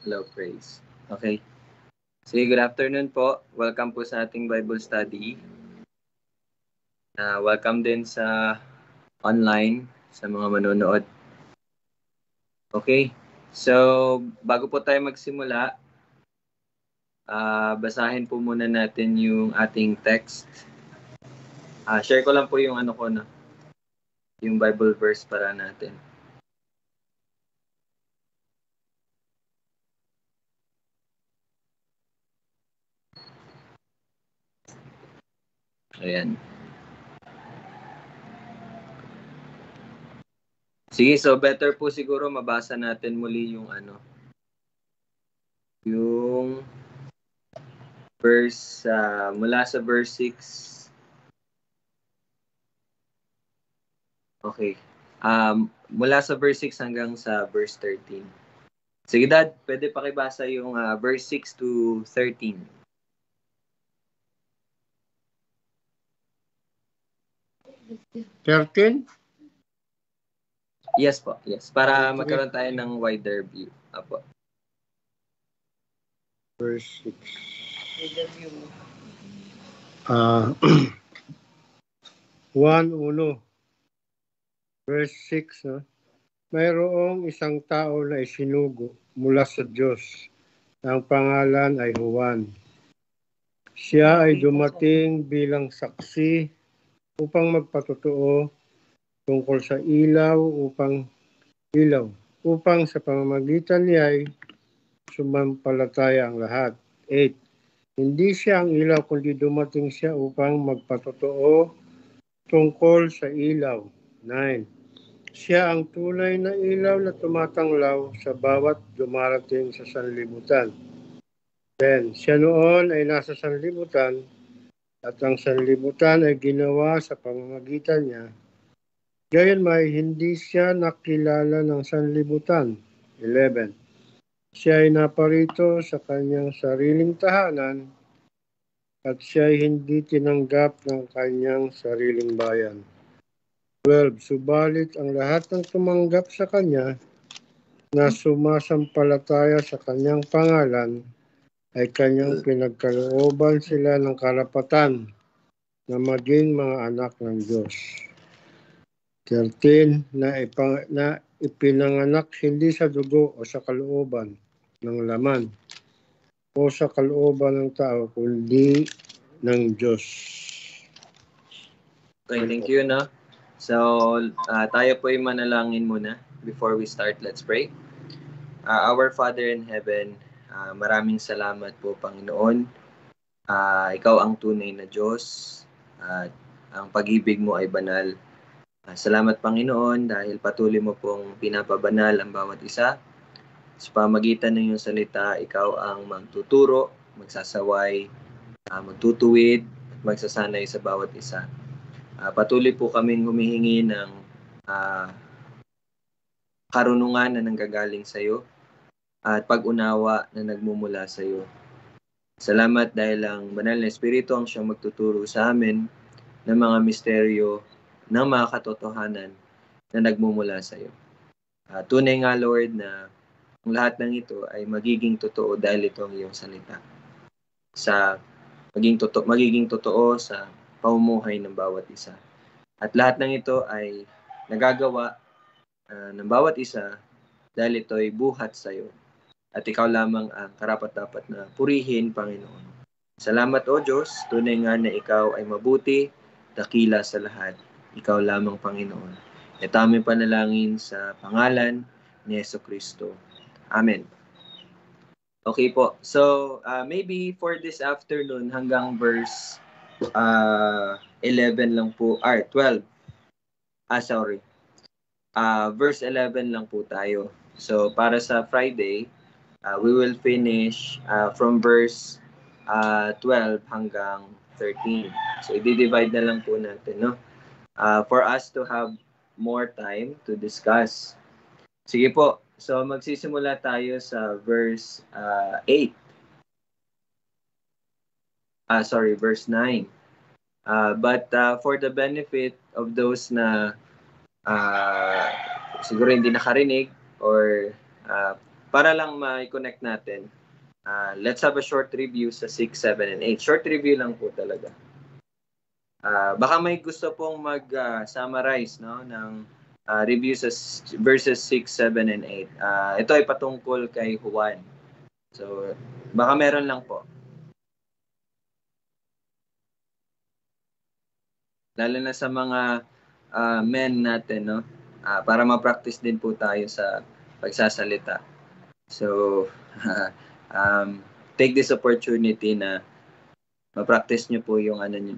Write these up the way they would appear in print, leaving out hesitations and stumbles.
Hello, praise. Okay. Sige, good afternoon po. Welcome po sa ating Bible study. Welcome din sa online, sa mga manonood. Okay. So, bago po tayo magsimula, basahin po muna natin yung ating text. Share ko lang po yung yung Bible verse para natin. Ayan. Sige, so better po siguro mabasa natin muli yung yung verse mula sa verse 6. Okay. Mula sa verse 6 hanggang sa verse 13. Sige, Dad, pwede pakibasa yung verse 6 to 13. Yes po, yes. Para magkaroon tayo ng wider view. Apo. Verse 6. Wider view. 1:1. Verse 6. Mayroong isang tao na isinugo mula sa Diyos. Ang pangalan ay Juan. Siya ay dumating bilang saksi upang magpatotoo tungkol sa ilaw upang sa pamamagitan niya ay sumampalataya ang lahat. 8. Hindi siya ang ilaw kundi dumating siya upang magpatotoo tungkol sa ilaw. 9. Siya ang tunay na ilaw na tumatanglaw sa bawat dumarating sa sanlibutan. 10. Siya noon ay nasa sanlibutan at ang sanlibutan ay ginawa sa pamamagitan niya. Gayon may hindi siya nakilala ng sanlibutan. 11. Siya ay naparito sa kanyang sariling tahanan at siya ay hindi tinanggap ng kanyang sariling bayan. 12. Subalit ang lahat ng tumanggap sa kanya na sumasampalataya sa kanyang pangalan ay kanyang pinagkalooban sila ng karapatan na maging mga anak ng Diyos. 13. Na ipinanganak hindi sa dugo o sa kalooban ng laman o sa kalooban ng tao kundi ng Diyos. Okay, thank you, no? So, tayo po ay manalangin muna before we start. Let's pray. Our Father in heaven, maraming salamat po, Panginoon. Ikaw ang tunay na Diyos at ang pag-ibig mo ay banal. Salamat, Panginoon, dahil patuloy mo pong pinapabanal ang bawat isa. Sa pamagitan ng iyong salita, ikaw ang magtuturo, magsasaway, magtutuwid, at magsasanay sa bawat isa. Patuloy po kaming humihingi ng karunungan na nanggagaling sa iyo at pag-unawa na nagmumula sa iyo. Salamat dahil ang banal na Espiritu ang siyang magtuturo sa amin ng mga misteryo ng mga katotohanan na nagmumula sa iyo. Tunay nga, Lord, na ang lahat ng ito ay magiging totoo dahil ito ang iyong salita. Magiging totoo sa pamumuhay ng bawat isa. At lahat ng ito ay nagagawa ng bawat isa dahil ito ay buhat sa iyo. At ikaw lamang ang karapat-dapat na purihin, Panginoon. Salamat, O Diyos, tunay nga na ikaw ay mabuti, dakila sa lahat. Ikaw lamang, Panginoon. Ito aming panalangin sa pangalan ni Jesucristo. Amen. Okay po. So, maybe for this afternoon hanggang verse 11 lang po, 12. Verse 11 lang po tayo. So, para sa Friday, we will finish from verse 12 hanggang 13. So, i-divide na lang po natin, no? For us to have more time to discuss. Sige po. So, magsisimula tayo sa verse 8. Verse 9. But for the benefit of those na siguro hindi nakarinig or para lang ma-connect natin, let's have a short review sa 6, 7, and 8. Short review lang po talaga. Baka may gusto pong mag-summarize no, ng review sa verses 6, 7, and 8. Ito ay patungkol kay Juan. So, baka meron lang po. Lalo na sa mga men natin, no? Para ma-practice din po tayo sa pagsasalita. So, take this opportunity na ma-practice nyo po yung ano nyo.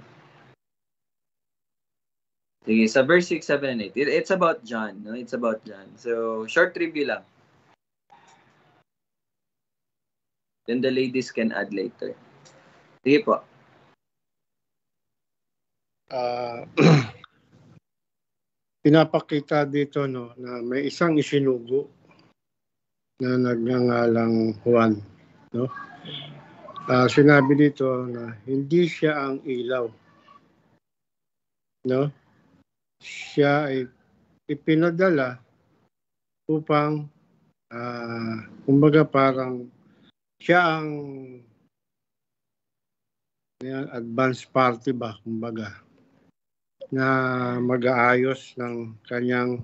Sige, sa verse 6, 7, and 8, it's about John, no? It's about John. So, short review lang. Then the ladies can add later. Sige po. Pinapakita dito no na may isang isinugo na nagngangalang Juan, no? Sinabi dito na hindi siya ang ilaw, no? Siya ay ipinadala upang kumbaga parang siya ang advance party ba, kumbaga, na mag-aayos ng kanyang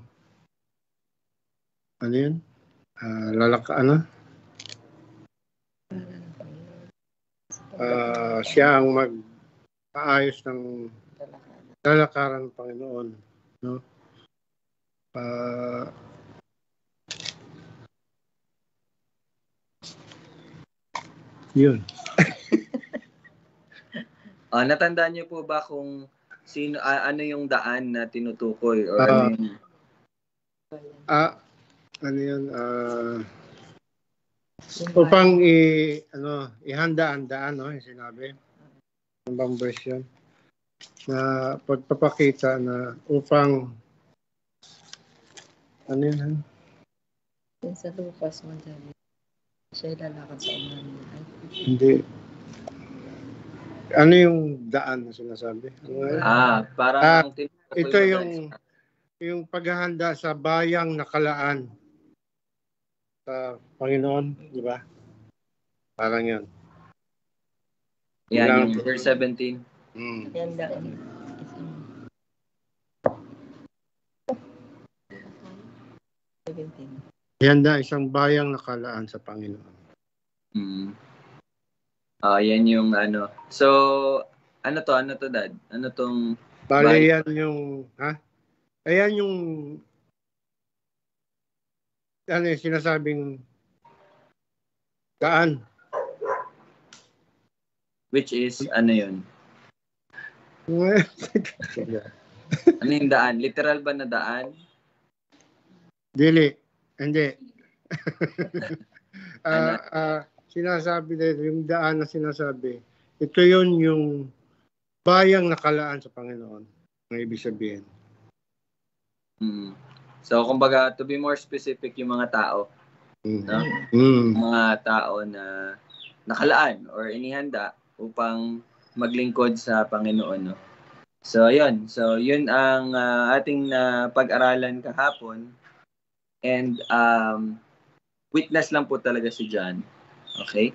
siya ang mag-aayos ng lalakaran ng Panginoon, no? Yun. Natandaan niyo po ba kung sino ano yung daan na tinutukoy or ano yung upang ihanda ang daan, no, yung sinabi ng bang version na pagpapakita na upang yun? Sa Lucas mo dyan, siya lalakad sa unahan. Hindi. Ano yung daan na sinasabi? Parang ito yung paghahanda sa bayang nakalaan sa Panginoon, di ba? Parang yun. Yan, yung verse 17. Yan daan. Handa isang bayang nakalaan sa Panginoon. Yan yung ano. So, ano to, Dad? Ano tong Bali yan yung, ayan yung sinasabing daan. Which is, ano yun? Ano yung daan? Literal ba na daan? Hindi. Sinasabi dito, yung daan na sinasabi, ito yun yung bayang nakalaan sa Panginoon. Ang ibig sabihin. So, kumbaga, to be more specific, yung mga tao, no? Mga tao na nakalaan or inihanda upang maglingkod sa Panginoon, no? So, ayun. So, yun ang ating pag-aralan kahapon. And witness lang po talaga si John. Okay?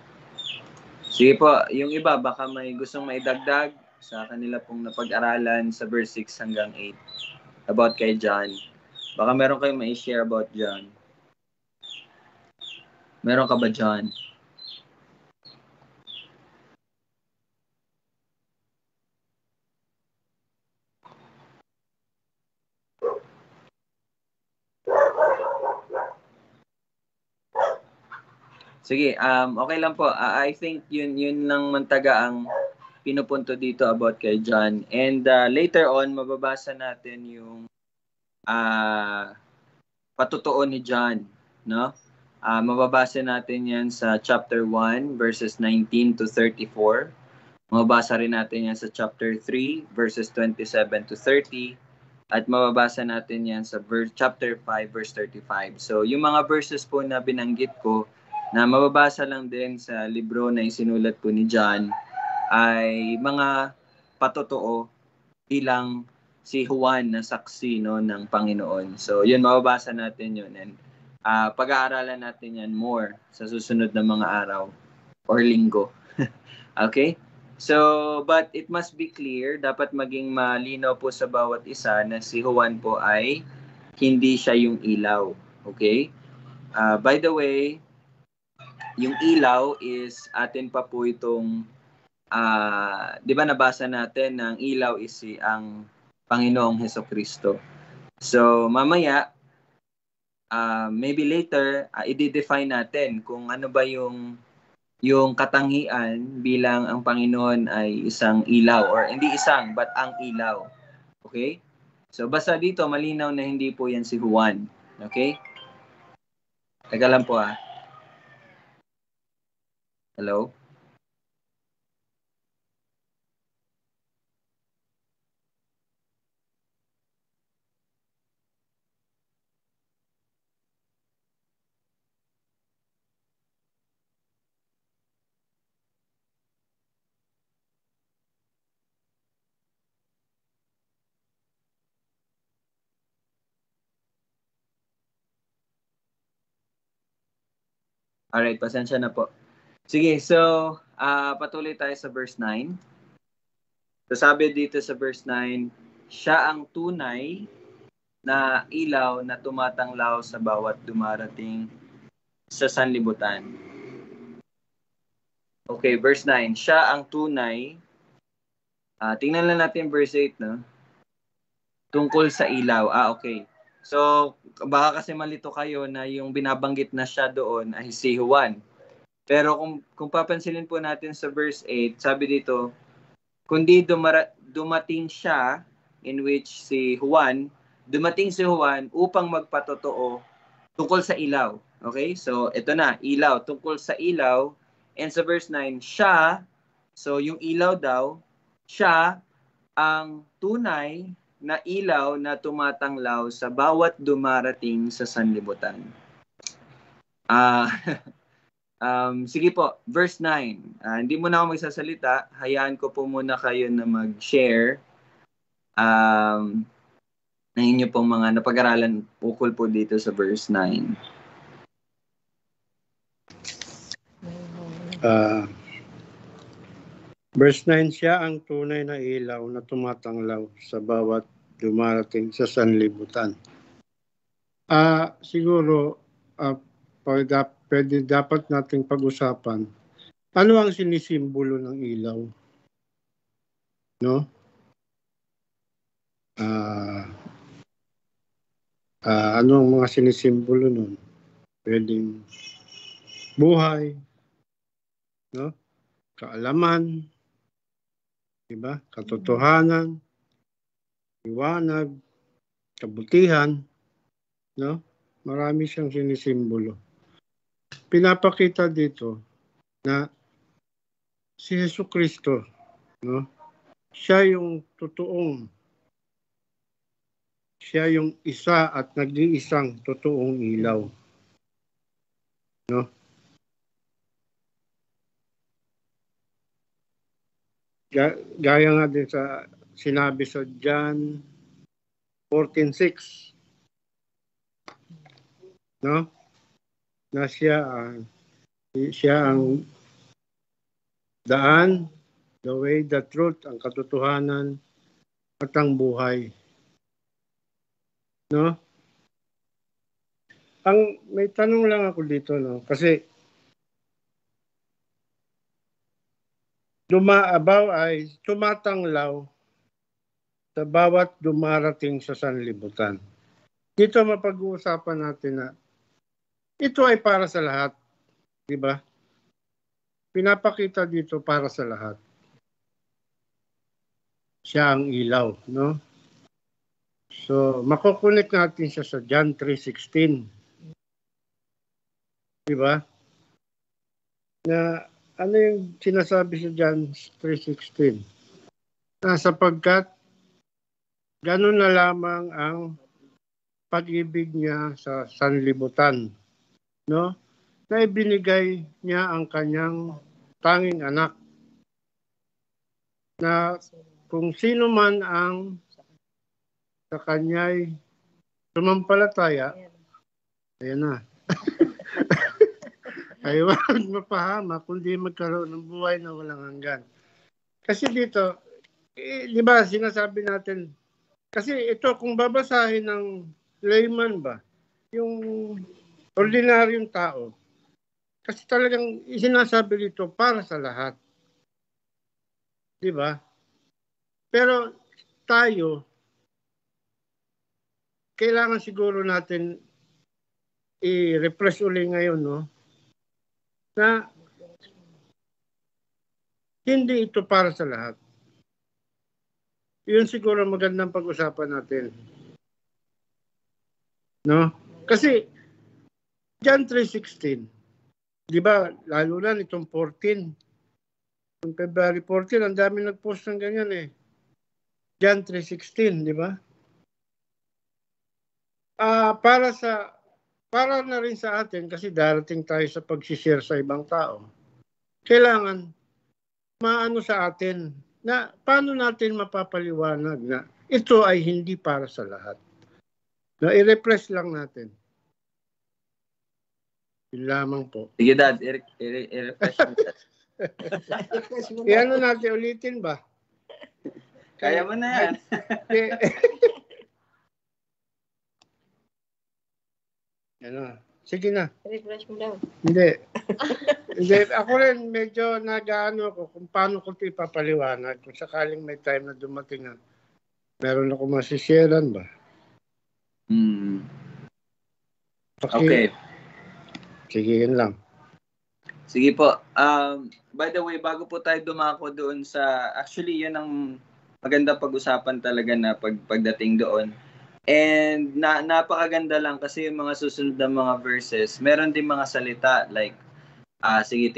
Sige po, yung iba baka may gustong maidagdag sa kanila pong napag-aralan sa verse 6 hanggang 8 about kay John. Baka meron kayong mai-share about John. Meron ka ba, John? Sige, okay lang po. I think yun lang mantaga ang pinupunto dito about kay John. And later on, mababasa natin yung patutuo ni John, no? Mababasa natin yan sa chapter 1, verses 19 to 34. Mababasa rin natin yan sa chapter 3, verses 27 to 30. At mababasa natin yan sa chapter 5, verse 35. So, yung mga verses po na binanggit ko, na mababasa lang din sa libro na isinulat po ni John, ay mga patotoo bilang si Juan na saksi, no, ng Panginoon. So, yun, mababasa natin yun. And Pag-aaralan natin yan more sa susunod na mga araw or linggo. Okay? So, but it must be clear, dapat maging malinaw po sa bawat isa na si Juan po ay hindi siya yung ilaw. Okay? By the way, yung ilaw is atin pa po itong, di ba nabasa natin na ang ilaw is ang Panginoong Hesukristo. So, mamaya, maybe later, i-define natin kung ano ba yung katangian bilang ang Panginoon ay isang ilaw or hindi isang but ang ilaw. Okay? So basta dito malinaw na hindi po yan si Juan. Okay? Teka lang po Hello? Alright, pasensya na po. Sige, so patuloy tayo sa verse 9. So sabi dito sa verse 9, siya ang tunay na ilaw na tumatanglaw sa bawat dumarating sa sanlibutan. Okay, verse 9, siya ang tunay. Tingnan lang natin verse 8, no? Tungkol sa ilaw. Okay. So, baka kasi malito kayo na yung binabanggit na siya doon ay si Juan. Pero kung papansinin po natin sa verse 8, sabi dito, kundi dumating siya, in which dumating si Juan upang magpatotoo tungkol sa ilaw. Okay? So, ito na, ilaw. Tungkol sa ilaw. And sa verse 9, siya, so yung ilaw daw, siya ang tunay na ilaw na tumatanglaw sa bawat dumarating sa sanlibutan. Sige po, verse 9. Hindi muna ako magsasalita. Hayaan ko po muna kayo na mag-share ng inyo pong mga napag-aralan ukol po dito sa verse 9. Verse 9, siya ang tunay na ilaw na tumatanglaw sa bawat dumarating sa sanlibutan. Siguro, pwede dapat nating pag-usapan, ano ang sinisimbolo ng ilaw? No? Ano ang mga sinisimbolo nun? Pwedeng buhay, no? Kaalaman, diba? Katotohanan, liwanag, kabutihan, no? Marami siyang sinisimbolo. Pinapakita dito na si Jesucristo, no? Siya yung isa at nag-iisang totoong ilaw, no? Gaya nga din sa sinabi sa John 14:6, no? Na siya ang daan, the way, the truth, ang katotohanan at ang buhay, no? May tanong lang ako dito, no? Kasi tumatanglaw sa bawat dumarating sa sanlibutan. Dito mapag-uusapan natin na ito ay para sa lahat, di ba? Pinapakita dito para sa lahat. Siya ang ilaw, no? So, makukunik natin siya sa John 3:16. Di ba? Na ano yung sinasabi sa John 3:16? Na sapagkat ganun na lamang ang pag-ibig niya sa sanlibutan, no? Na ibinigay niya ang kanyang tanging anak, na kung sino man ang sa kanya'y sumampalataya, ayan na, ay huwag mapahama, kundi magkaroon ng buhay na walang hanggan. Kasi dito, di ba, sinasabi natin, kasi ito, kung babasahin ng layman ba, yung ordinaryong tao, kasi talagang sinasabi dito para sa lahat. Di ba? Pero tayo, kailangan siguro natin i-refresh uli ngayon, no? Na hindi ito para sa lahat. Yun siguro magandang pag-usapan natin. No? Kasi John 3:16, di ba, lalo na nitong 14, yung February 14, ang dami nag-post ng ganyan eh. John 3:16, di ba? Para na rin sa atin, kasi darating tayo sa pag-share sa ibang tao, kailangan maano sa atin na paano natin mapapaliwanag na ito ay hindi para sa lahat. Na i-refresh lang natin. Yun lamang po. Sige, Dad. I-refresh mo. Ano natin, ulitin ba? Kaya mo na yan. Ano? Sige na. Refresh mo daw. Hindi. Ako rin medyo nag-ano ko kung paano ko ito ipapaliwanag. Kung sakaling may time na dumating na meron ako masisharean ba? Okay. Sige, yun lang. Sige po. By the way, bago po tayo dumako doon sa... Actually, yun ang maganda pag-usapan talaga na pagdating doon. And napakaganda lang kasi yung mga susunod na mga verses, meron din mga salita like, sige,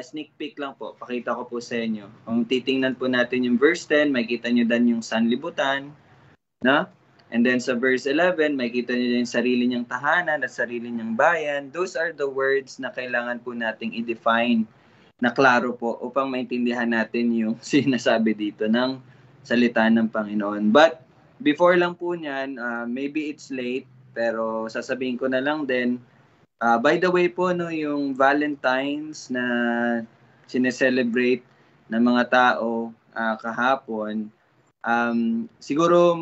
sneak peek lang po, pakita ko po sa inyo. Kung titingnan po natin yung verse 10, makikita nyo dan yung sanlibutan, no? And then sa verse 11, makikita nyo yung sarili niyang tahanan at sarili niyang bayan. Those are the words na kailangan po nating i-define na klaro po upang maintindihan natin yung sinasabi dito ng salita ng Panginoon. But before lang po niyan, maybe it's late, pero sasabihin ko na lang din, by the way po, no, yung Valentine's na sineselebrate ng mga tao kahapon, siguro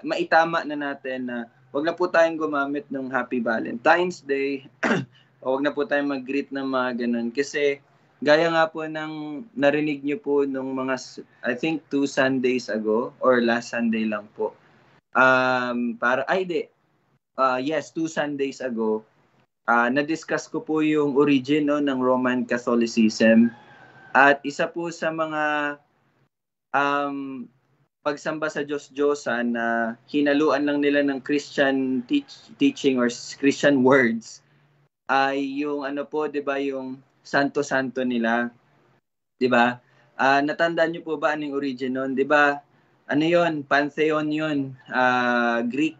maitama na natin na wag na po tayong gumamit ng Happy Valentine's Day o wag na po tayong mag-greet ng mga ganun kasi gaya nga po ng narinig nyo po nung mga, I think 2 Sundays ago or last Sunday lang po. 2 Sundays ago, na-discuss ko po yung origin ng Roman Catholicism. At isa po sa mga pagsamba sa Diyos-Diyosan na hinaluan lang nila ng Christian teaching or Christian words ay yung 'di ba, yung santo-santo nila, 'di ba? Natandaan niyo po ba anong origin nun? 'Di ba? Ano 'yon? Pantheon 'yon. Greek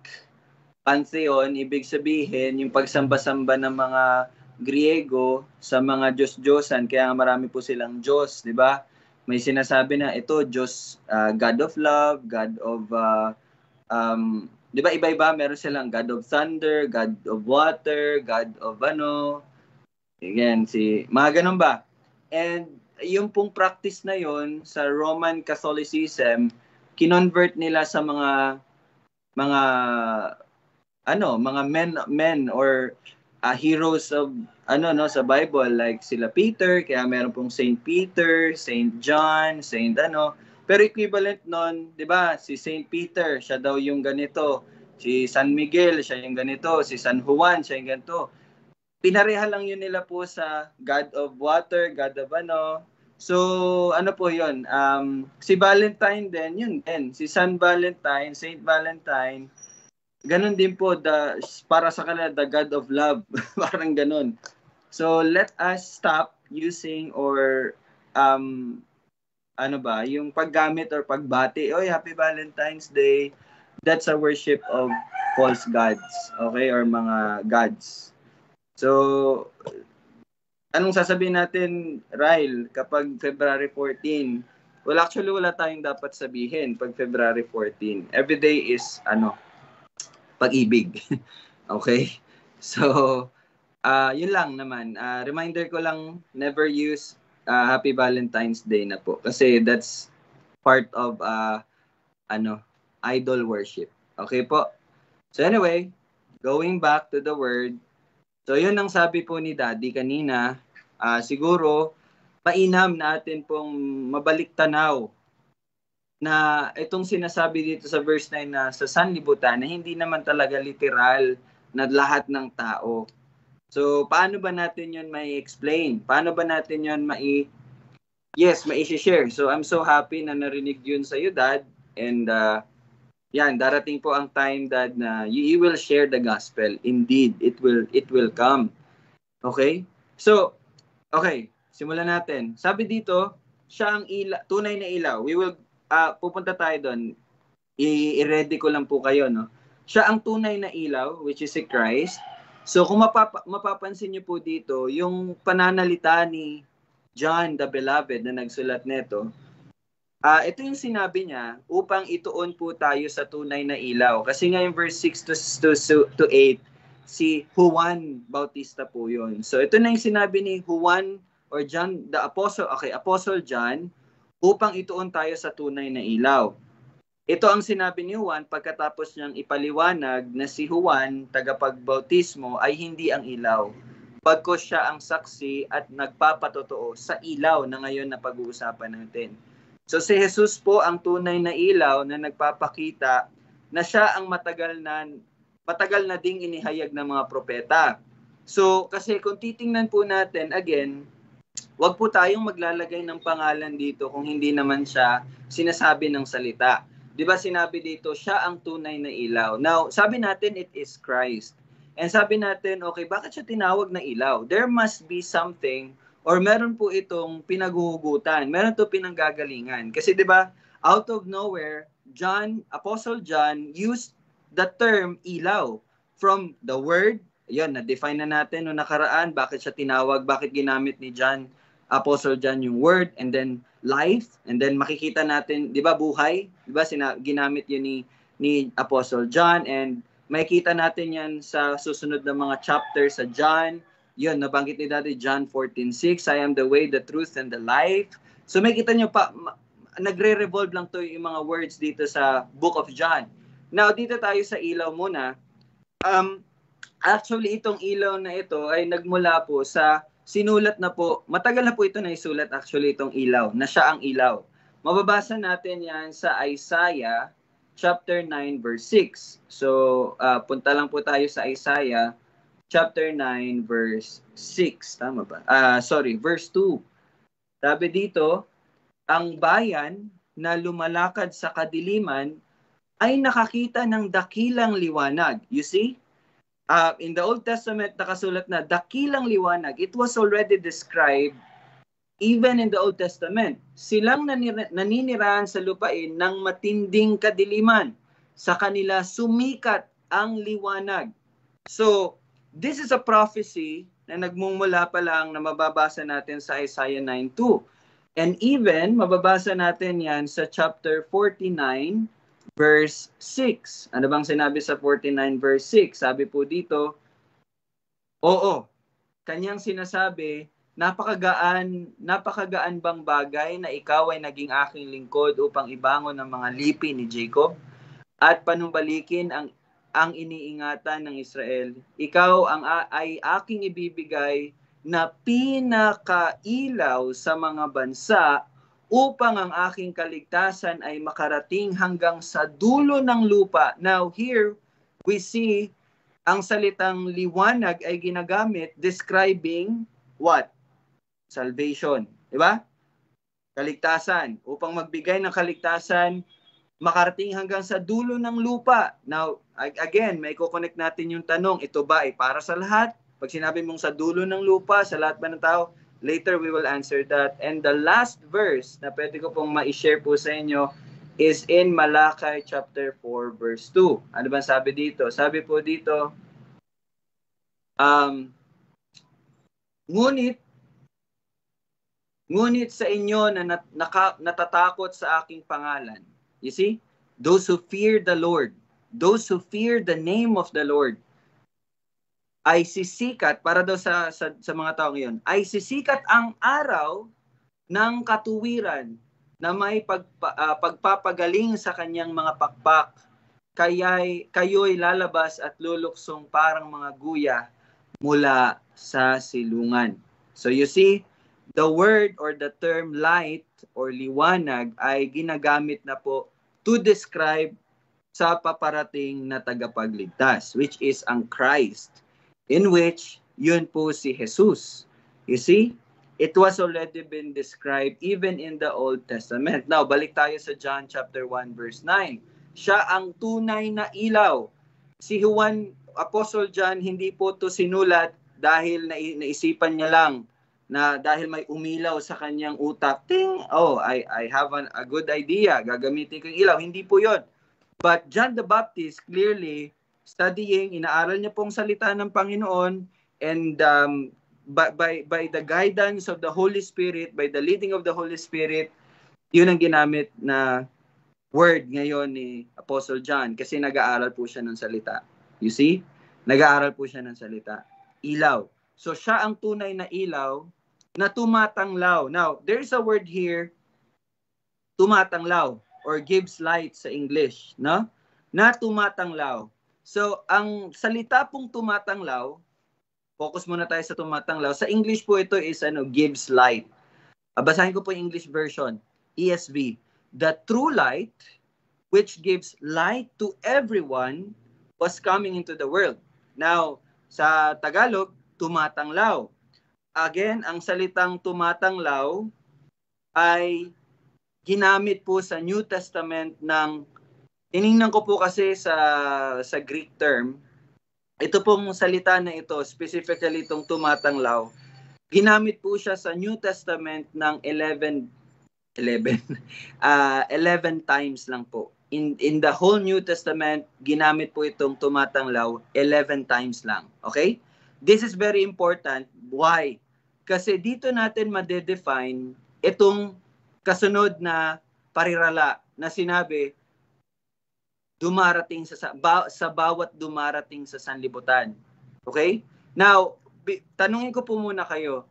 pantheon, ibig sabihin yung pagsamba-samba ng mga Griego sa mga Diyos-Diyosan, kaya marami po silang Diyos, 'di ba? May sinasabi na ito Diyos, God of love, God of 'di ba iba-iba, meron silang God of thunder, God of water, God of again, mga ganun ba? And yung pong practice na yon sa Roman Catholicism, kinonvert nila sa mga men or heroes of sa Bible, like sila Peter, kaya meron pong Saint Peter, Saint John, pero equivalent nun, 'di ba? Si Saint Peter, siya daw yung ganito. Si San Miguel, siya yung ganito. Si San Juan, siya yung ganito. Pinareha lang yun nila po sa God of water, God of So, po yun? Si Valentine din, yun din. Si San Valentine, Saint Valentine, ganun din po, para sa kanila, the God of love. Parang ganun. So, let us stop using or yung paggamit or pagbati, oy, Happy Valentine's Day. That's a worship of false gods, okay, or mga gods. So, anong sasabihin natin, Ryle, kapag February 14? Well, actually, wala tayong dapat sabihin pag February 14. Every day is, pag-ibig. Okay? So, Yun lang naman. Reminder ko lang, never use Happy Valentine's Day na po. Kasi that's part of idol worship. Okay po? So anyway, going back to the word. So yun ang sabi po ni Daddy kanina. Siguro, mainam natin pong mabalik tanaw na itong sinasabi dito sa verse 9 na sa sanlibutan na hindi naman talaga literal na lahat ng tao. So, paano ba natin yun mai-explain? Paano ba natin yun mai-share? So, I'm so happy na narinig yun sa iyo, Dad. And, darating po ang time, Dad, na you will share the gospel. Indeed, it will come. Okay? So, okay, simulan natin. Sabi dito, siya ang tunay na ilaw. We will, pupunta tayo doon. I-ready ko lang po kayo, no? Siya ang tunay na ilaw, which is si Christ. So kung mapapansin niyo po dito, yung pananalita ni John the Beloved na nagsulat nito, ito yung sinabi niya upang ituon po tayo sa tunay na ilaw. Kasi nga yung verse 6 to 8, si Juan Bautista po yun. So ito na yung sinabi ni Juan or John, the Apostle, Apostle John, upang ituon tayo sa tunay na ilaw. Ito ang sinabi ni Juan pagkatapos niyang ipaliwanag na si Juan, tagapagbautismo, ay hindi ang ilaw. Pagkos siya ang saksi at nagpapatotoo sa ilaw na ngayon na pag-uusapan natin. So si Jesus po ang tunay na ilaw na nagpapakita na siya ang matagal na ding inihayag ng mga propeta. So kasi kung titingnan po natin, again, wag po tayong maglalagay ng pangalan dito kung hindi naman siya sinasabi ng salita. Di ba sinabi dito, siya ang tunay na ilaw. Now, sabi natin, it is Christ. And sabi natin, okay, bakit siya tinawag na ilaw? There must be something, or meron po itong pinaghuhugutan. Meron to pinanggagalingan. Kasi di ba, out of nowhere, Apostle John used the term ilaw from the word. Yun, na-define na natin noong nakaraan, bakit siya tinawag, bakit ginamit ni Apostle John yung word, and then life, and then makikita natin, di ba, buhay, di ba, ginamit yun ni Apostle John, and makikita natin yan sa susunod na mga chapter sa John. Yun, nabanggit ni dati, John 14:6, I am the way, the truth, and the life. So makikita nyo pa, nagre-revolve lang to yung mga words dito sa Book of John. Now, dito tayo sa ilaw muna. Actually, itong ilaw na ito ay nagmula po sa sinulat na po, matagal na po ito na isulat actually itong ilaw, na siya ang ilaw. Mababasa natin yan sa Isaiah chapter 9 verse 6. So, punta lang po tayo sa Isaiah chapter 9 verse 6. Tama ba? Verse 2. Sabi dito, ang bayan na lumalakad sa kadiliman ay nakakita ng dakilang liwanag. You see? In the Old Testament, nakasulat na dakilang liwanag. It was already described even in the Old Testament. Silang naninirahan sa lupain ng matinding kadiliman. Sa kanila sumikat ang liwanag. So, this is a prophecy na nagmumula pa lang na mababasa natin sa Isaiah 9:2. And even, mababasa natin yan sa chapter 49, verse 6. Ano bang sinabi sa 49 verse 6? Sabi po dito, kanyang sinasabi, napakagaan bang bagay na ikaw ay naging aking lingkod upang ibangon ang mga lipi ni Jacob at panumbalikin ang iniingatan ng Israel. Ikaw ay aking ibibigay na pinakailaw sa mga bansa upang ang aking kaligtasan ay makarating hanggang sa dulo ng lupa. Now here, we see ang salitang liwanag ay ginagamit describing what? Salvation. Diba? Kaligtasan. Upang magbigay ng kaligtasan, makarating hanggang sa dulo ng lupa. Now, again, may kukonect natin yung tanong, ito ba ay para sa lahat? Pag sinabi mong sa dulo ng lupa, sa lahat ba ng tao? Later, we will answer that. And the last verse na pwede ko pong ma-share po sa inyo is in Malachi chapter 4 verse 2. Ano ba sabi dito? Sabi po dito, ngunit sa inyo na natatakot sa aking pangalan. You see? Those who fear the Lord. Those who fear the name of the Lord. ay sisikat, para daw sa mga tao ngayon, ay sisikat ang araw ng katuwiran na may pagpapagaling sa kanyang mga pakpak. Kayo'y lalabas at luluksong parang mga guya mula sa silungan. So you see, the word or the term light or liwanag ay ginagamit na po to describe sa paparating na tagapagligtas, which is ang Christ, in which yun po si Jesus. You see, it was already been described even in the Old Testament. Now, balik tayo sa John chapter 1 verse 9. Siya ang tunay na ilaw. Si Juan, Apostle John, hindi po to sinulat dahil naisipan niya lang na dahil may umilaw sa kanyang utak, I have a good idea, gagamitin ko yung ilaw. Hindi po yun. But John the Baptist clearly studying, inaaral niya pong salita ng Panginoon, and by the guidance of the Holy Spirit, by the leading of the Holy Spirit, yun ang ginamit na word ngayon ni Apostle John kasi nag-aaral po siya ng salita. You see? Nag-aaral po siya ng salita. Ilaw. So siya ang tunay na ilaw na tumatanglaw. Now, there's a word here, tumatanglaw, or gives light sa English, no? Na tumatanglaw. So, ang salita pong tumatanglaw, focus muna tayo sa tumatanglaw. Sa English po ito is gives light. Basahin ko po yung English version, ESV. The true light, which gives light to everyone, was coming into the world. Now, sa Tagalog, tumatanglaw. Again, ang salitang tumatanglaw ay ginamit po sa New Testament ng, tiningnan ko po kasi sa Greek term, ito pong salita na ito, specifically itong tumatanglaw, ginamit po siya sa New Testament ng 11 times lang po. In the whole New Testament, ginamit po itong tumatanglaw 11 times lang. Okay? This is very important. Why? Kasi dito natin madedefine itong kasunod na parirala na sinabi, dumarating sa bawat dumarating sa sanlibutan. Okay? Now, tanungin ko po muna kayo,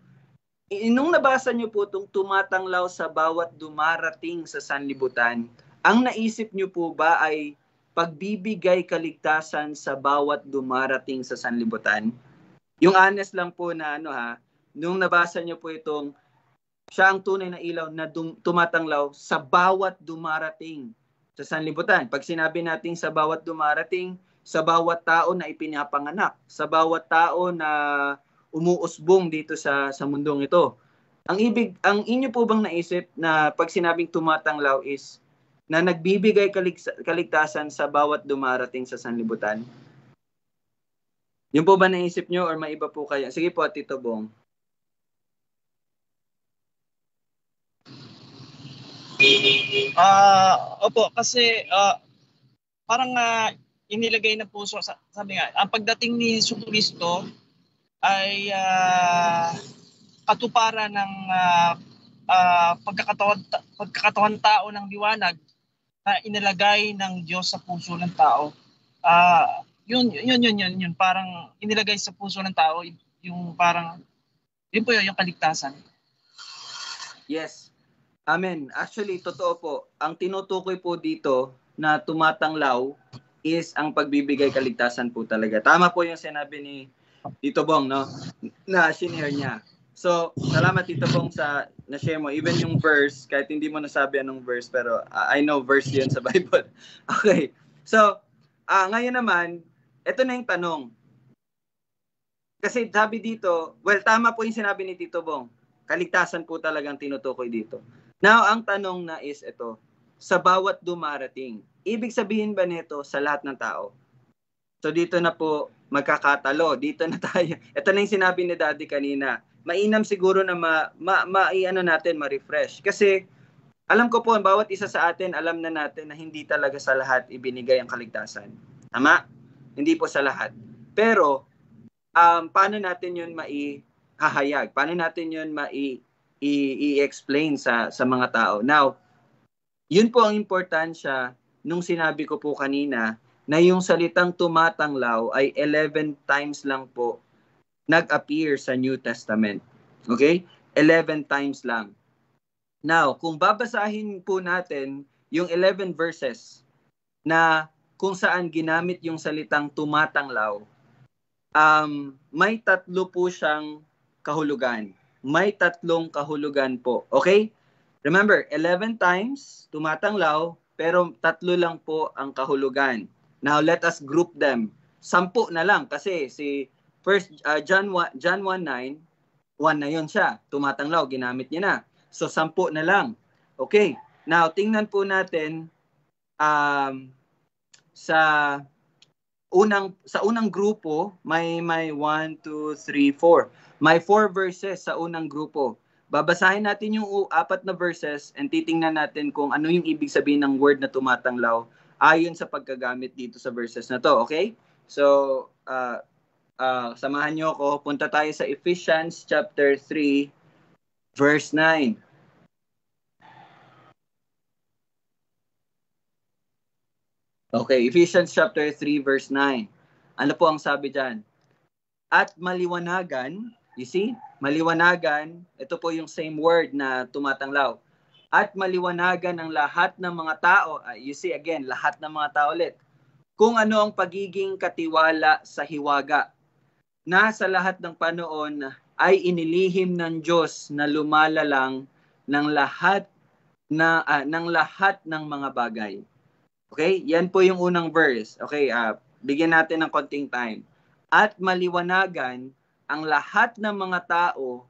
nung nabasa niyo po itong tumatanglaw sa bawat dumarating sa sanlibutan, ang naisip niyo po ba ay pagbibigay kaligtasan sa bawat dumarating sa sanlibutan? Yung honest lang po na nung nabasa niyo po itong siya ang tunay na ilaw na tumatanglaw sa bawat dumarating sa sanlibutan. Pag sinabi natin sa bawat dumarating, sa bawat tao na ipinapanganak, sa bawat tao na umuusbong dito sa mundong ito. Ang inyo po bang naisip na pag sinabing tumatanglaw is na nagbibigay kaligtasan sa bawat dumarating sa sanlibutan? Yun po ba naisip nyo or may iba po kayo? Sige po, Tito Bong. Opo, kasi parang inilagay na po, sabi nga, ang pagdating ni Jesucristo ay katuparan ng pagkakatawan tao ng liwanag na inilagay ng Diyos sa puso ng tao. Yun, parang inilagay sa puso ng tao yung parang, yun po yung kaligtasan. Yes. Amen. Actually, totoo po. Ang tinutukoy po dito na tumatanglaw is ang pagbibigay kaligtasan po talaga. Tama po yung sinabi ni Tito Bong, no? Na shinare niya. So, salamat Tito Bong sa na-share mo. Even yung verse, kahit hindi mo nasabi anong verse, pero I know verse yun sa Bible. Okay. So, ngayon naman, ito na yung tanong. Kasi sabi dito, well, tama po yung sinabi ni Tito Bong. Kaligtasan po talagang tinutukoy dito. Now, ang tanong na is ito, sa bawat dumarating, ibig sabihin ba nito sa lahat ng tao? So dito na po magkakatalo, dito na tayo. Ito na yung sinabi ni Daddy kanina. Mainam siguro na ma-refresh. Kasi alam ko po, ang bawat isa sa atin, alam na natin na hindi talaga sa lahat ibinigay ang kaligtasan. Tama? Hindi po sa lahat. Pero, paano natin yun maihahayag? Paano natin yun i-explain sa mga tao? Now, yun po ang importansya nung sinabi ko po kanina na yung salitang tumatanglaw ay 11 times lang po nag-appear sa New Testament. Okay? 11 times lang. Now, kung babasahin po natin yung 11 verses na kung saan ginamit yung salitang tumatanglaw, may tatlo po siyang kahulugan. May tatlong kahulugan po. Okay? Remember, 11 times tumatanglaw, pero tatlo lang po ang kahulugan. Now, let us group them. 10 na lang kasi si John 1:9, 1 na yun siya. Tumatanglaw, ginamit niya na. So, 10 na lang. Okay. Now, tingnan po natin sa unang grupo, may 1, 2, 3, 4. May 4 verses sa unang grupo. Babasahin natin yung 4 na verses and titingnan natin kung ano yung ibig sabihin ng word na tumatanglaw ayon sa pagkagamit dito sa verses na to. Okay? So, samahan nyo ako. Punta tayo sa Ephesians chapter 3, verse 9. Okay, Ephesians chapter 3, verse 9. Ano po ang sabi dyan? At maliwanagan, you see? Maliwanagan, ito po yung same word na tumatanglaw. At maliwanagan ang lahat ng mga tao, you see again, lahat ng mga tao ulit, kung ano ang pagiging katiwala sa hiwaga, na sa lahat ng panoon ay inilihim ng Diyos na lumalalang ng lahat ng mga bagay. Okay? Yan po yung unang verse. Okay, bigyan natin ng konting time. At maliwanagan ang lahat ng mga tao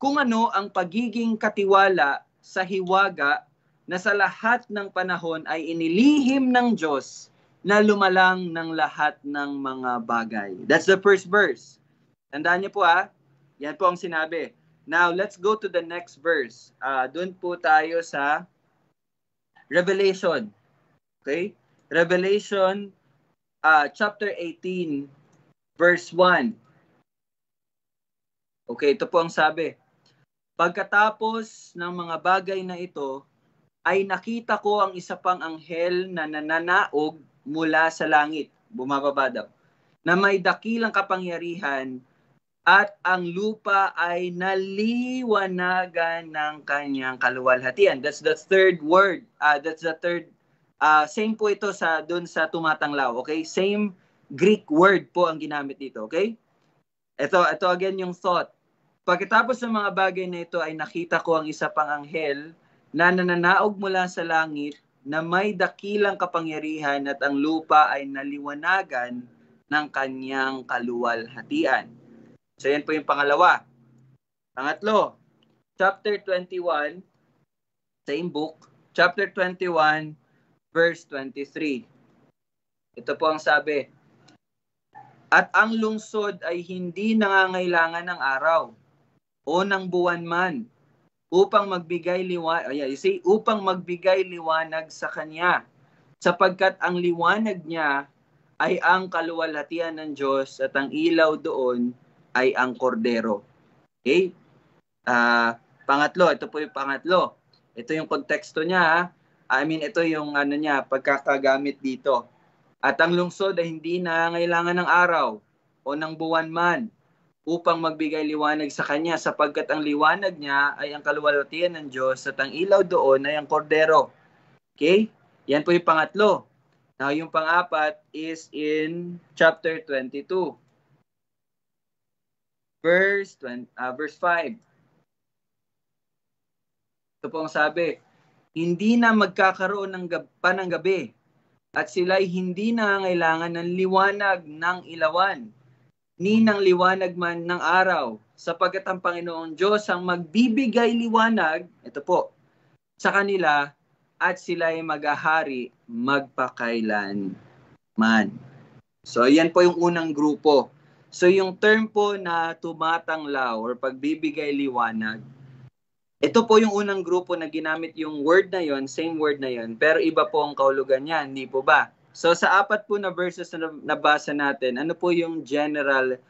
kung ano ang pagiging katiwala sa hiwaga na sa lahat ng panahon ay inilihim ng Diyos na lumalang ng lahat ng mga bagay. That's the first verse. Tandaan niyo po yan po ang sinabi. Now, let's go to the next verse. Doon po tayo sa Revelation. Okay? Revelation chapter 18 verse 1. Okay, ito po ang sabi. Pagkatapos ng mga bagay na ito, ay nakita ko ang isa pang anghel na nananaog mula sa langit, bumababa daw, na may dakilang kapangyarihan at ang lupa ay naliwanagan ng kanyang kaluwalhatian. That's the third word. That's the third same po ito doon sa tumatanglaw, okay? Same Greek word po ang ginamit dito, okay? Ito again yung thought. Pagkatapos ng mga bagay na ito ay nakita ko ang isa pang anghel na nananaog mula sa langit na may dakilang kapangyarihan at ang lupa ay naliwanagan ng kanyang kaluwalhatian. So yan po yung pangalawa. Pangatlo, chapter 21, same book, chapter 21, verse 23. Ito po ang sabi. At ang lungsod ay hindi nangangailangan ng araw o ng buwan man upang magbigay liwanag sa kanya, sapagkat ang liwanag niya ay ang kaluwalhatian ng Diyos at ang ilaw doon ay ang kordero. Okay? Pangatlo, ito po yung pangatlo. Ito yung konteksto niya. Ito yung pagkakagamit dito. At ang lungsod ay hindi nangangailangan ng araw o ng buwan man upang magbigay liwanag sa kanya, sapagkat ang liwanag niya ay ang kaluwalhatian ng Diyos at ang ilaw doon ay ang kordero. Okay? Yan po yung pangatlo. Now, yung pang-apat is in chapter 22. Verse 5. Ito po ang sabi, hindi na magkakaroon ng gabi at sila'y hindi nangangailangan ng liwanag ng ilawan, ni ng liwanag man ng araw, sapagkat ang Panginoong Diyos ang magbibigay liwanag, ito po, sa kanila at sila'y maghahari magpakailanman. So, yan po yung unang grupo. So, yung term po na tumatanglaw or pagbibigay liwanag, ito po yung unang grupo na ginamit yung word na yon, same word na yon, pero iba po ang kahulugan niya, hindi po ba? So, sa 4 po na verses na nabasa natin, ano po yung general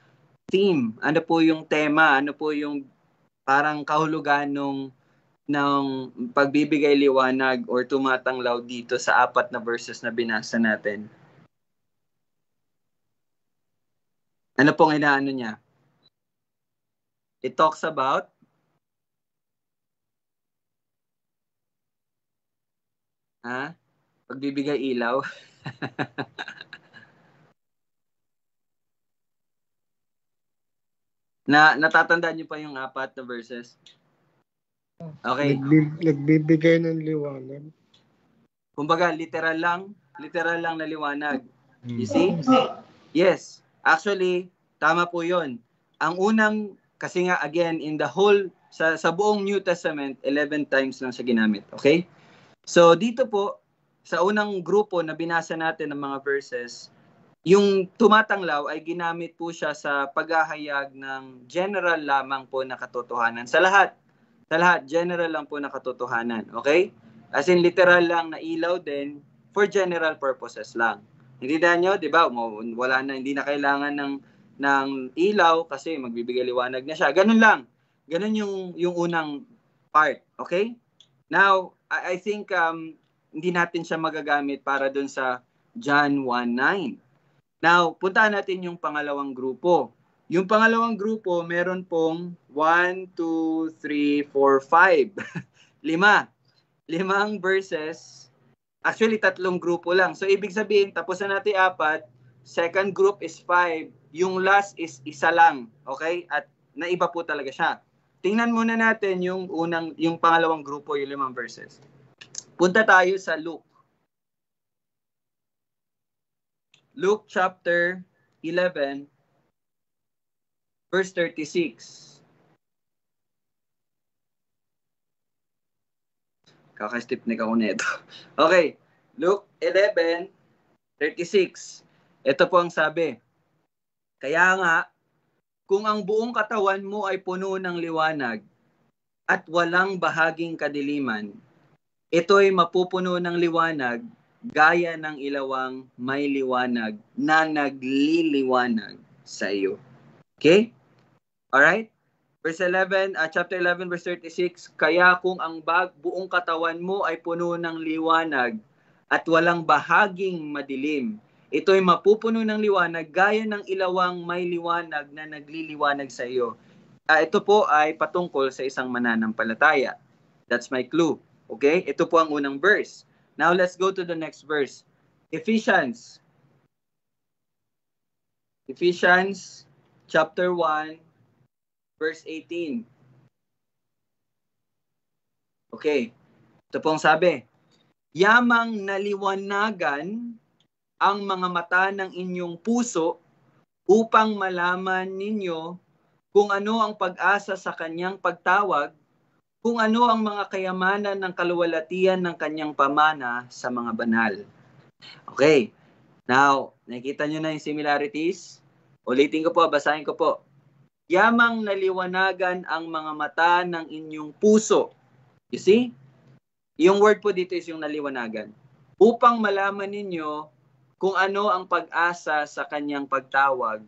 theme? Ano po yung tema? Ano po yung parang kahulugan ng pagbibigay liwanag or tumatanglaw dito sa 4 na verses na binasa natin? Ano pong inaano niya? It talks about pagbibigay ilaw. Natatandaan niyo pa yung 4 na verses? Okay. Nagbibigay ng liwanag. Kumbaga, literal lang na liwanag. You see? Yes. Actually, tama po yun. Ang unang, kasi nga, again, in the whole, sa buong New Testament, 11 times lang siya ginamit. Okay? So, dito po, sa unang grupo na binasa natin ng mga verses, yung tumatanglaw ay ginamit po siya sa paghahayag ng general lamang po na katotohanan. Sa lahat, general lang po na katotohanan. Okay? As in, literal lang na ilaw din for general purposes lang. Hindi na nyo, di ba? Wala na, hindi na kailangan ng ilaw kasi magbibigay liwanag na siya. Ganun lang. Ganun yung unang part. Okay? Now, I think hindi natin siya magagamit para dun sa John 1:9. Now, puntahan natin yung pangalawang grupo. Yung pangalawang grupo, meron pong 1, 2, 3, 4, 5. 5. 5 verses. Actually, 3 grupo lang. So, ibig sabihin, tapos na natin 4. Second group is 5. Yung last is isa lang. Okay? At naiba po talaga siya. Tingnan muna natin yung pangalawang grupo, yung 5 verses. Punta tayo sa Luke. Luke chapter 11, verse 36. Kaka-stipnik ako nito. Okay, Luke 11, 36. Ito po ang sabi. Kaya nga, kung ang buong katawan mo ay puno ng liwanag at walang bahaging kadiliman, ito'y mapupuno ng liwanag gaya ng ilawang may liwanag na nagliliwanag sa iyo. Okay? Alright? Verse 11, chapter 11, verse 36, kaya kung ang buong katawan mo ay puno ng liwanag at walang bahaging madilim, ito'y mapupuno ng liwanag gaya ng ilawang may liwanag na nagliliwanag sa iyo. Ito po ay patungkol sa isang mananampalataya. That's my clue. Okay? Ito po ang unang verse. Now, let's go to the next verse. Ephesians chapter 1, verse 18. Okay. Ito pong sabi, yamang naliwanagan ang mga mata ng inyong puso upang malaman ninyo kung ano ang pag-asa sa kanyang pagtawag, kung ano ang mga kayamanan ng kaluwalhatian ng kanyang pamana sa mga banal. Okay. Now, nakikita nyo na yung similarities? Ulitin ko po, basahin ko po. Yamang naliwanagan ang mga mata ng inyong puso. You see? Yung word po dito is yung naliwanagan. Upang malaman ninyo kung ano ang pag-asa sa kanyang pagtawag,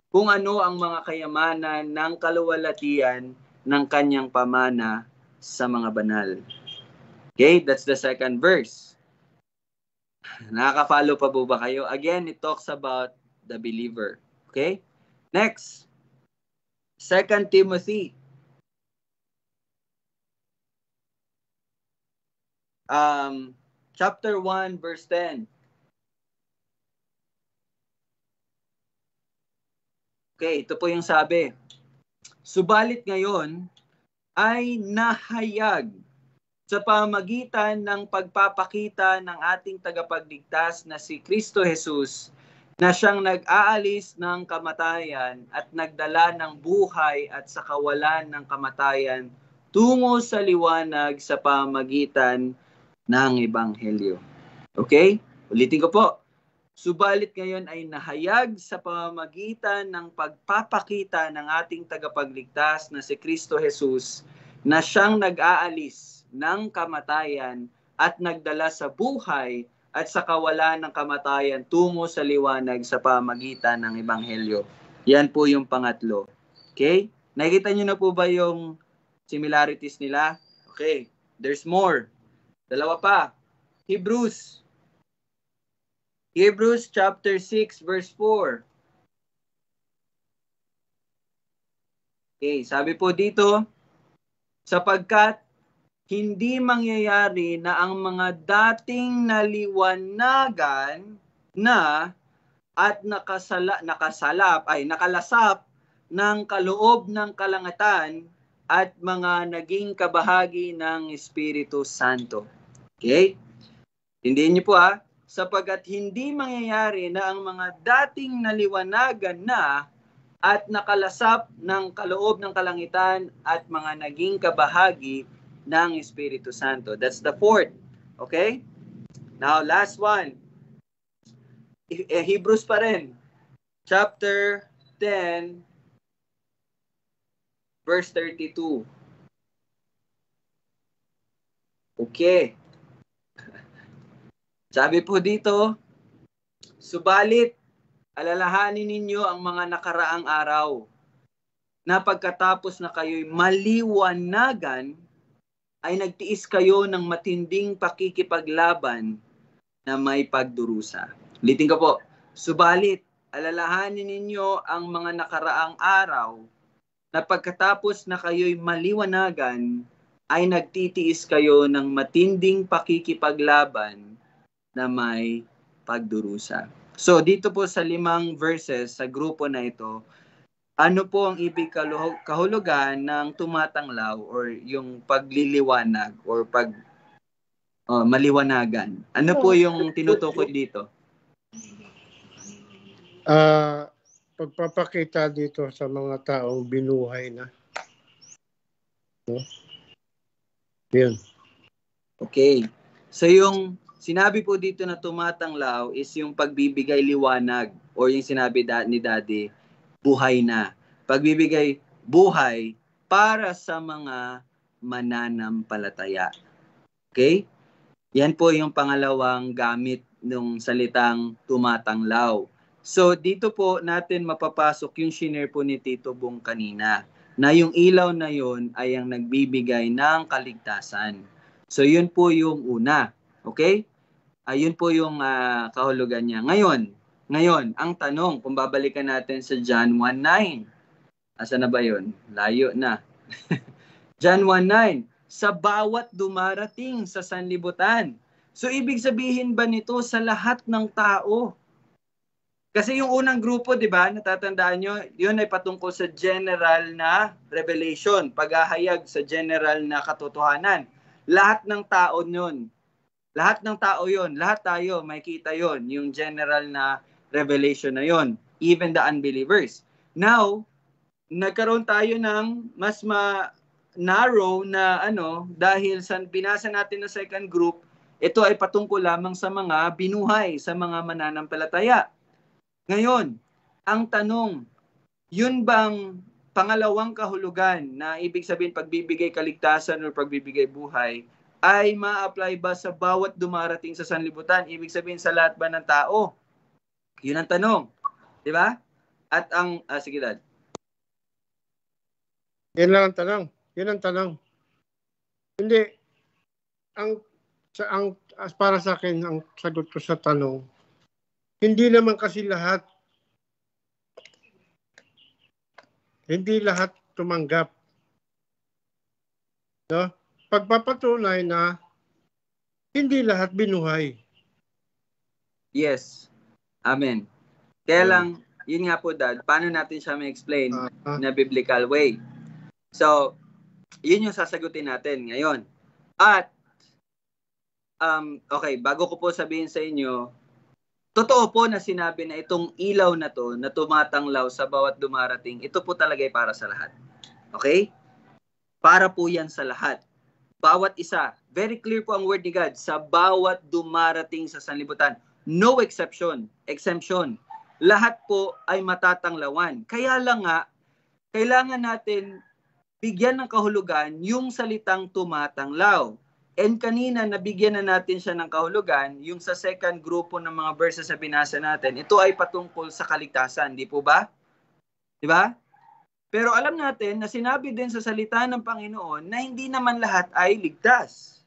kung ano ang mga kayamanan ng kaluwalhatian ng kanyang pamana sa mga banal. Okay, that's the second verse. Nakaka-follow pa po ba kayo? Again, it talks about the believer. Okay? Next, 2 Timothy. Chapter 1, verse 10. Okay, ito po yung sabi. Subalit ngayon ay nahayag sa pamagitan ng pagpapakita ng ating tagapagligtas na si Kristo Jesus, na siyang nag-aalis ng kamatayan at nagdala ng buhay at sa kawalan ng kamatayan tungo sa liwanag sa pamagitan ng Ebanghelyo. Okay? Ulitin ko po. Subalit ngayon ay nahayag sa pamamagitan ng pagpapakita ng ating tagapagligtas na si Kristo Jesus, na siyang nag-aalis ng kamatayan at nagdala sa buhay at sa kawalan ng kamatayan tungo sa liwanag sa pamamagitan ng Ebanghelyo. Yan po yung pangatlo. Okay? Nakikita nyo na po ba yung similarities nila? Okay. There's more. Dalawa pa. Hebrews chapter 6 verse 4. Okay, sabi po dito, sapagkat hindi mangyayari na ang mga dating naliwanagan na at nakalasap ng kaloob ng kalangatan at mga naging kabahagi ng Espiritu Santo. Okay? Tindihin niyo po sapagkat hindi mangyayari na ang mga dating naliwanagan na at nakalasap ng kaloob ng kalangitan at mga naging kabahagi ng Espiritu Santo. That's the fourth. Okay? Now, last one. Hebrews pa rin. Chapter 10, verse 32. Okay. Sabi po dito, subalit, alalahanin ninyo ang mga nakaraang araw na pagkatapos na kayo'y maliwanagan, ay nagtiis kayo ng matinding pakikipaglaban na may pagdurusa. Ulitin ko po, subalit, alalahanin ninyo ang mga nakaraang araw na pagkatapos na kayo'y maliwanagan, ay nagtitiis kayo ng matinding pakikipaglaban na may pagdurusa. So, dito po sa 5 verses sa grupo na ito, ano po ang ibig kahulugan ng tumatanglaw or yung pagliliwanag or maliwanagan? Ano po yung tinutukoy dito? Pagpapakita dito sa mga taong binuhay na. No? Yun. Okay. So yung sinabi po dito na tumatanglaw is yung pagbibigay liwanag or yung sinabi ni Daddy, buhay na. Pagbibigay buhay para sa mga mananampalataya. Okay? Yan po yung pangalawang gamit ng salitang tumatanglaw. So dito po natin mapapasok yung shinare po ni Tito Bong kanina, na yung ilaw na yun ay ang nagbibigay ng kaligtasan. So yun po yung una. Okay? Ayun po yung kahulugan niya. Ngayon, ang tanong, kung babalikan natin sa John 1:9. Asa na ba yun? Layo na. John 1:9. Sa bawat dumarating sa sanlibutan. So ibig sabihin ba nito sa lahat ng tao? Kasi yung unang grupo, di ba, natatandaan nyo, yun ay patungkol sa general na revelation, paghahayag sa general na katotohanan. Lahat ng tao yun. Lahat ng tao yun. Lahat tayo, makikita yun. Yung general na revelation na yun. Even the unbelievers. Now, nagkaroon tayo ng mas narrow na dahil sa binasa natin na second group, ito ay patungkol lamang sa mga binuhay, sa mga mananampalataya. Ngayon, ang tanong, yun bang pangalawang kahulugan na ibig sabihin pagbibigay kaligtasan o pagbibigay buhay ay ma-apply ba sa bawat dumarating sa sanlibutan? Ibig sabihin sa lahat ba ng tao? Yun ang tanong. Di ba? At ang, sige Dad. Yan lang ang tanong. Yun ang tanong. Hindi. Para sa akin, ang sagot ko sa tanong, hindi naman kasi lahat tumanggap. No? Pagpapatunay na hindi lahat binuhay. Yes. Amen. Kaya lang, yun nga po Dad, paano natin siya ma-explain na biblical way? So, yun yung sasagutin natin ngayon. At, okay, bago ko po sabihin sa inyo, totoo po na sinabi na itong ilaw na to, na tumatanglaw sa bawat dumarating, ito po talaga ay para sa lahat. Okay? Para po yan sa lahat. Bawat isa. Very clear po ang word ni God. Sa bawat dumarating sa sanlibutan. No exception. Exemption. Lahat po ay matatanglawan. Kaya lang nga, kailangan natin bigyan ng kahulugan yung salitang tumatanglaw. And kanina, nabigyan na natin siya ng kahulugan, yung sa second grupo ng mga verses na binasa natin, ito ay patungkol sa kaligtasan, di po ba? Di ba? Pero alam natin na sinabi din sa salita ng Panginoon na hindi naman lahat ay ligtas.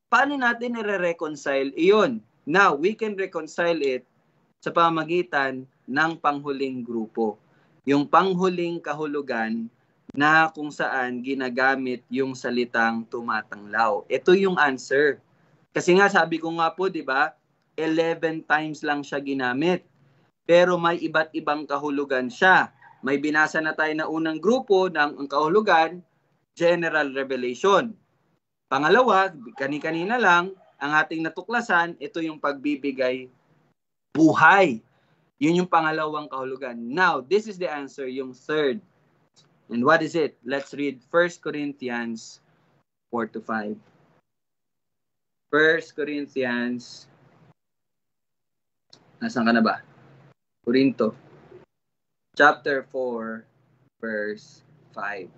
Paano natin i-reconcile iyon? Now, we can reconcile it sa pamamagitan ng panghuling grupo. Yung panghuling kahulugan na kung saan ginagamit yung salitang tumatanglaw. Ito yung answer. Kasi nga sabi ko nga po, di ba, 11 times lang siya ginamit. Pero may iba't ibang kahulugan siya. May binasa na tayo na unang grupo ng ang kahulugan, general revelation. Pangalawa, kani-kanina lang, ang ating natuklasan, ito yung pagbibigay buhay. Yun yung pangalawang kahulugan. Now, this is the answer, yung third. And what is it? Let's read 1 Corinthians 4-5. 1 Corinthians, nasaan ka na ba? Corinto. Chapter 4, verse 5.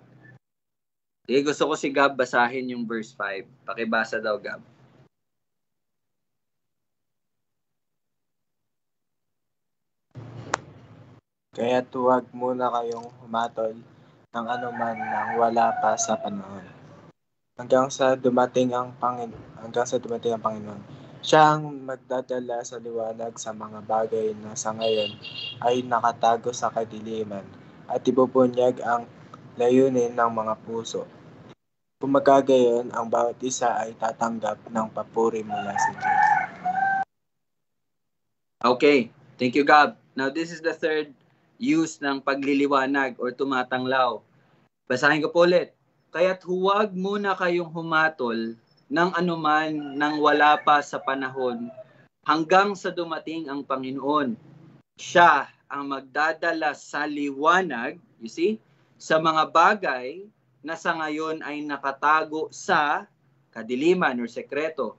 Gusto ko si Gab basahin yung verse 5. Pakibasa daw, Gab. Kaya huwag muna kayong humatol ng anuman nang wala pa sa panahon. Hanggang sa dumating ang Panginoon. Siya ang magdadala sa liwanag sa mga bagay na sa ngayon ay nakatago sa kadiliman at ibubunyag ang layunin ng mga puso. Kung magkagayon, ang bawat isa ay tatanggap ng papuri mula sa Diyos. Okay, thank you, Gab. Now, this is the third use ng pagliliwanag or tumatanglaw. Basahin ko po ulit. Kaya't huwag muna kayong humatol ng anuman nang wala pa sa panahon hanggang sa dumating ang Panginoon. Siya ang magdadala sa liwanag, you see, sa mga bagay na sa ngayon ay nakatago sa kadiliman or sekreto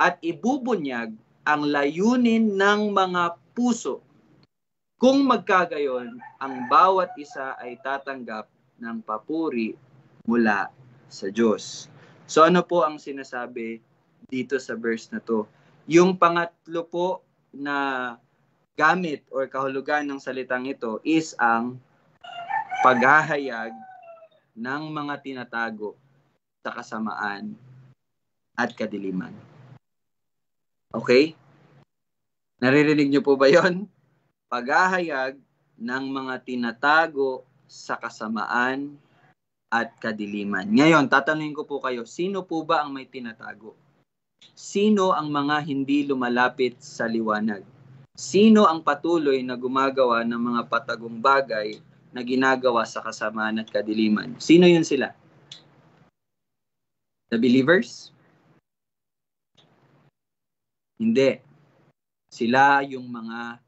at ibubunyag ang layunin ng mga puso. Kung magkagayon, ang bawat isa ay tatanggap ng papuri mula sa Diyos. So ano po ang sinasabi dito sa verse na to? Yung pangatlo po na gamit or kahulugan ng salitang ito is ang paghahayag ng mga tinatago sa kasamaan at kadiliman. Okay? Naririnig niyo po ba yon? Paghahayag ng mga tinatago sa kasamaan at kadiliman. Ngayon, tatanungin ko po kayo, sino po ba ang may tinatago? Sino ang mga hindi lumalapit sa liwanag? Sino ang patuloy na gumagawa ng mga patagong bagay na ginagawa sa kasamaan at kadiliman? Sino yun sila? The believers? Hindi. Sila yung mga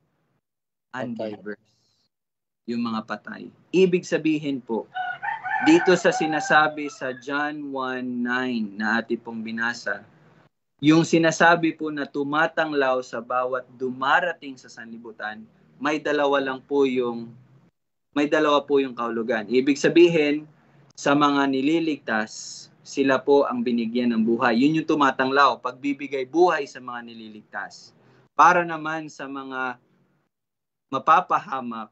unbelievers. Yung mga patay. Ibig sabihin po, dito sa sinasabi sa John 1:9 na ating pong binasa, yung sinasabi po na tumatanglaw sa bawat dumarating sa sanlibutan, may dalawa po yung kahulugan. Ibig sabihin, sa mga nililigtas, sila po ang binigyan ng buhay. Yun yung tumatanglaw, pagbibigay buhay sa mga nililigtas. Para naman sa mga mapapahamak,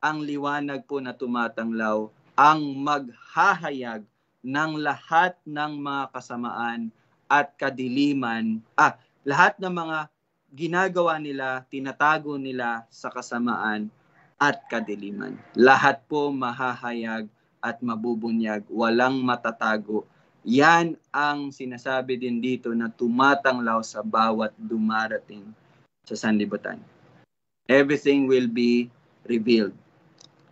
ang liwanag po na tumatanglaw ang maghahayag ng lahat ng mga kasamaan at kadiliman, lahat ng mga ginagawa nila, tinatago nila sa kasamaan at kadiliman. Lahat po mahahayag at mabubunyag, walang matatago. Yan ang sinasabi din dito na tumatanglaw sa bawat dumarating sa sanlibutan. Everything will be revealed.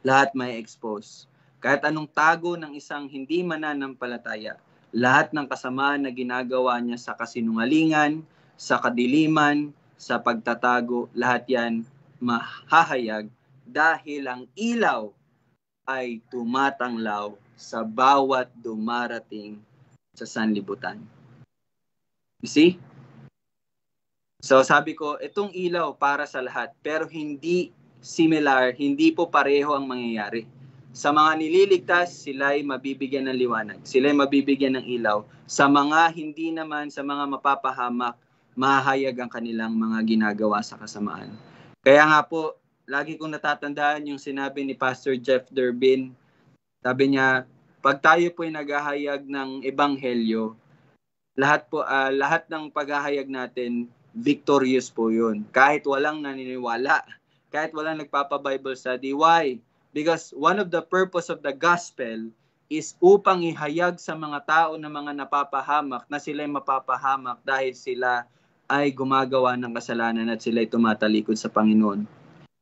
Lahat may expose. Kahit anong tago ng isang hindi mananampalataya, lahat ng kasamaan na ginagawa niya sa kasinungalingan, sa kadiliman, sa pagtatago, lahat yan mahahayag dahil ang ilaw ay tumatanglaw sa bawat dumarating sa sanlibutan. You see? So sabi ko, itong ilaw para sa lahat, pero hindi similar, hindi po pareho ang mangyayari. Sa mga nililigtas, sila ay mabibigyan ng liwanag. Sila ay mabibigyan ng ilaw. Sa mga hindi naman, sa mga mapapahamak, mahahayag ang kanilang mga ginagawa sa kasamaan. Kaya nga po, lagi kong natatandaan yung sinabi ni Pastor Jeff Durbin. Sabi niya, pag tayo po ay naghahayag ng ebanghelyo, lahat ng paghahayag natin, victorious po yun. Kahit walang naniniwala, kahit walang nagpapa-Bible study. Why? Because one of the purpose of the gospel is upang ihayag sa mga tao na mga napapahamak na sila'y mapapahamak dahil sila ay gumagawa ng kasalanan at sila'y tumatalikod sa Panginoon.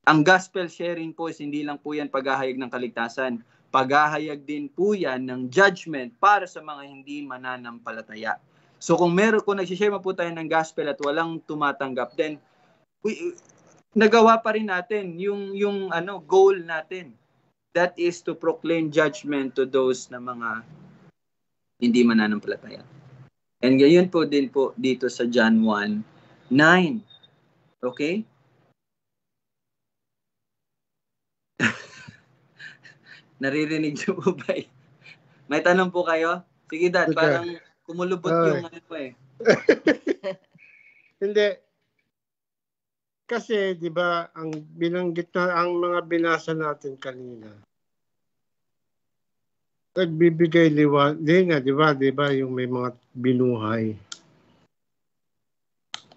Ang gospel sharing po is hindi lang po yan paghahayag ng kaligtasan. Paghahayag din po yan ng judgment para sa mga hindi mananampalataya. So kung nagsishare mo po tayo ng gospel at walang tumatanggap, then nagawa pa rin natin yung goal natin. That is to proclaim judgment to those na mga hindi mananampalataya. And gayon po din po dito sa John 1:9. Okay? Naririnig niyo po ba? May tanong po kayo? Sige, Dad, parang kumulubot yung ano po eh. Hindi. Kasi, di ba, ang binanggit na ang mga binasa natin kanina, nagbibigay liwanag, di ba, yung may mga binuhay.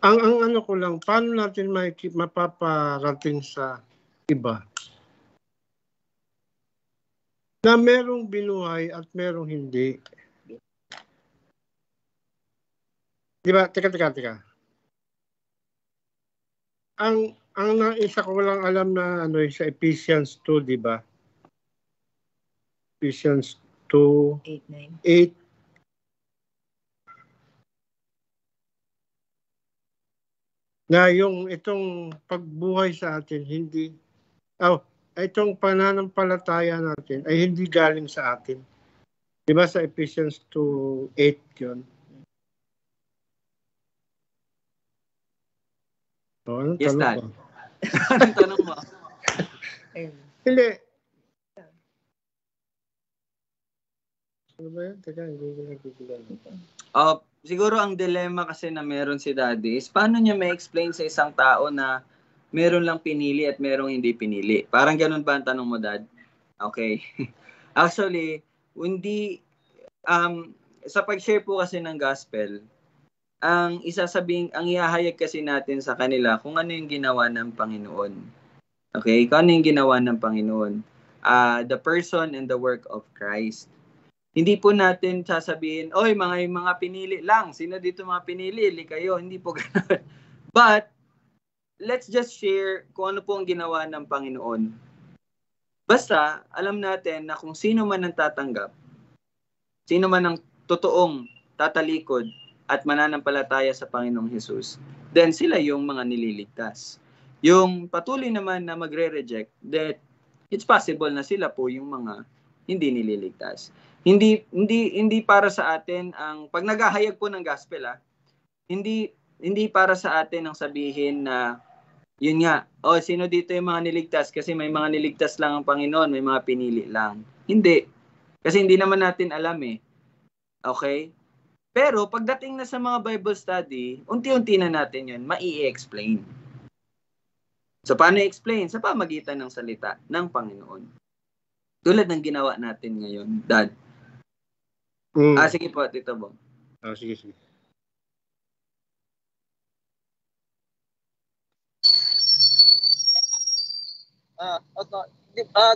Ang ano ko lang, paano natin mapaparating sa iba? Na merong binuhay at merong hindi. Di ba? Teka. Ang isa ko lang alam na sa Ephesians 2, di ba? Ephesians 2:8. Na itong pagbuhay sa atin itong pananampalataya natin ay hindi galing sa atin. Di ba sa Ephesians 2:8 yun? Anong Yes, Dad. mo? Anong tanong mo? Hindi. Ano ba yan? Teka, Google. Siguro ang dilemma kasi na meron si Daddy is paano niya ma-explain sa isang tao na meron lang pinili at merong hindi pinili. Parang ganun ba ang tanong mo, Dad? Okay. Actually, hindi, sa pag-share po kasi ng gospel, ang ihahayag kasi natin sa kanila kung ano yung ginawa ng Panginoon. Okay? Kung ano yung ginawa ng Panginoon. The person and the work of Christ. Hindi po natin sasabihin, oy, mga pinili lang. Sino dito mga pinili? Ili kayo. Hindi po gano'n. But, let's just share kung ano po ang ginawa ng Panginoon. Basta, alam natin na kung sino man ang tatanggap, sino man ang totoong tatalikod at mananampalataya sa Panginoong Hesus, then sila yung mga nililigtas. Yung patuloy naman na magre-reject, that it's possible na sila po yung mga hindi nililigtas. Hindi para sa atin ang pag naghahayag po ng gospel, hindi para sa atin ang sabihin na yun nga, sino dito yung mga niligtas kasi may mga niligtas lang ang Panginoon, may mga pinili lang. Hindi. Kasi hindi naman natin alam eh. Okay? Pero pagdating na sa mga Bible study, unti-unti na natin yun mai-explain. So paano i-explain? Sa pamagitan ng salita ng Panginoon. Tulad ng ginawa natin ngayon, Dad. Sige po, Tito Bong. Sige.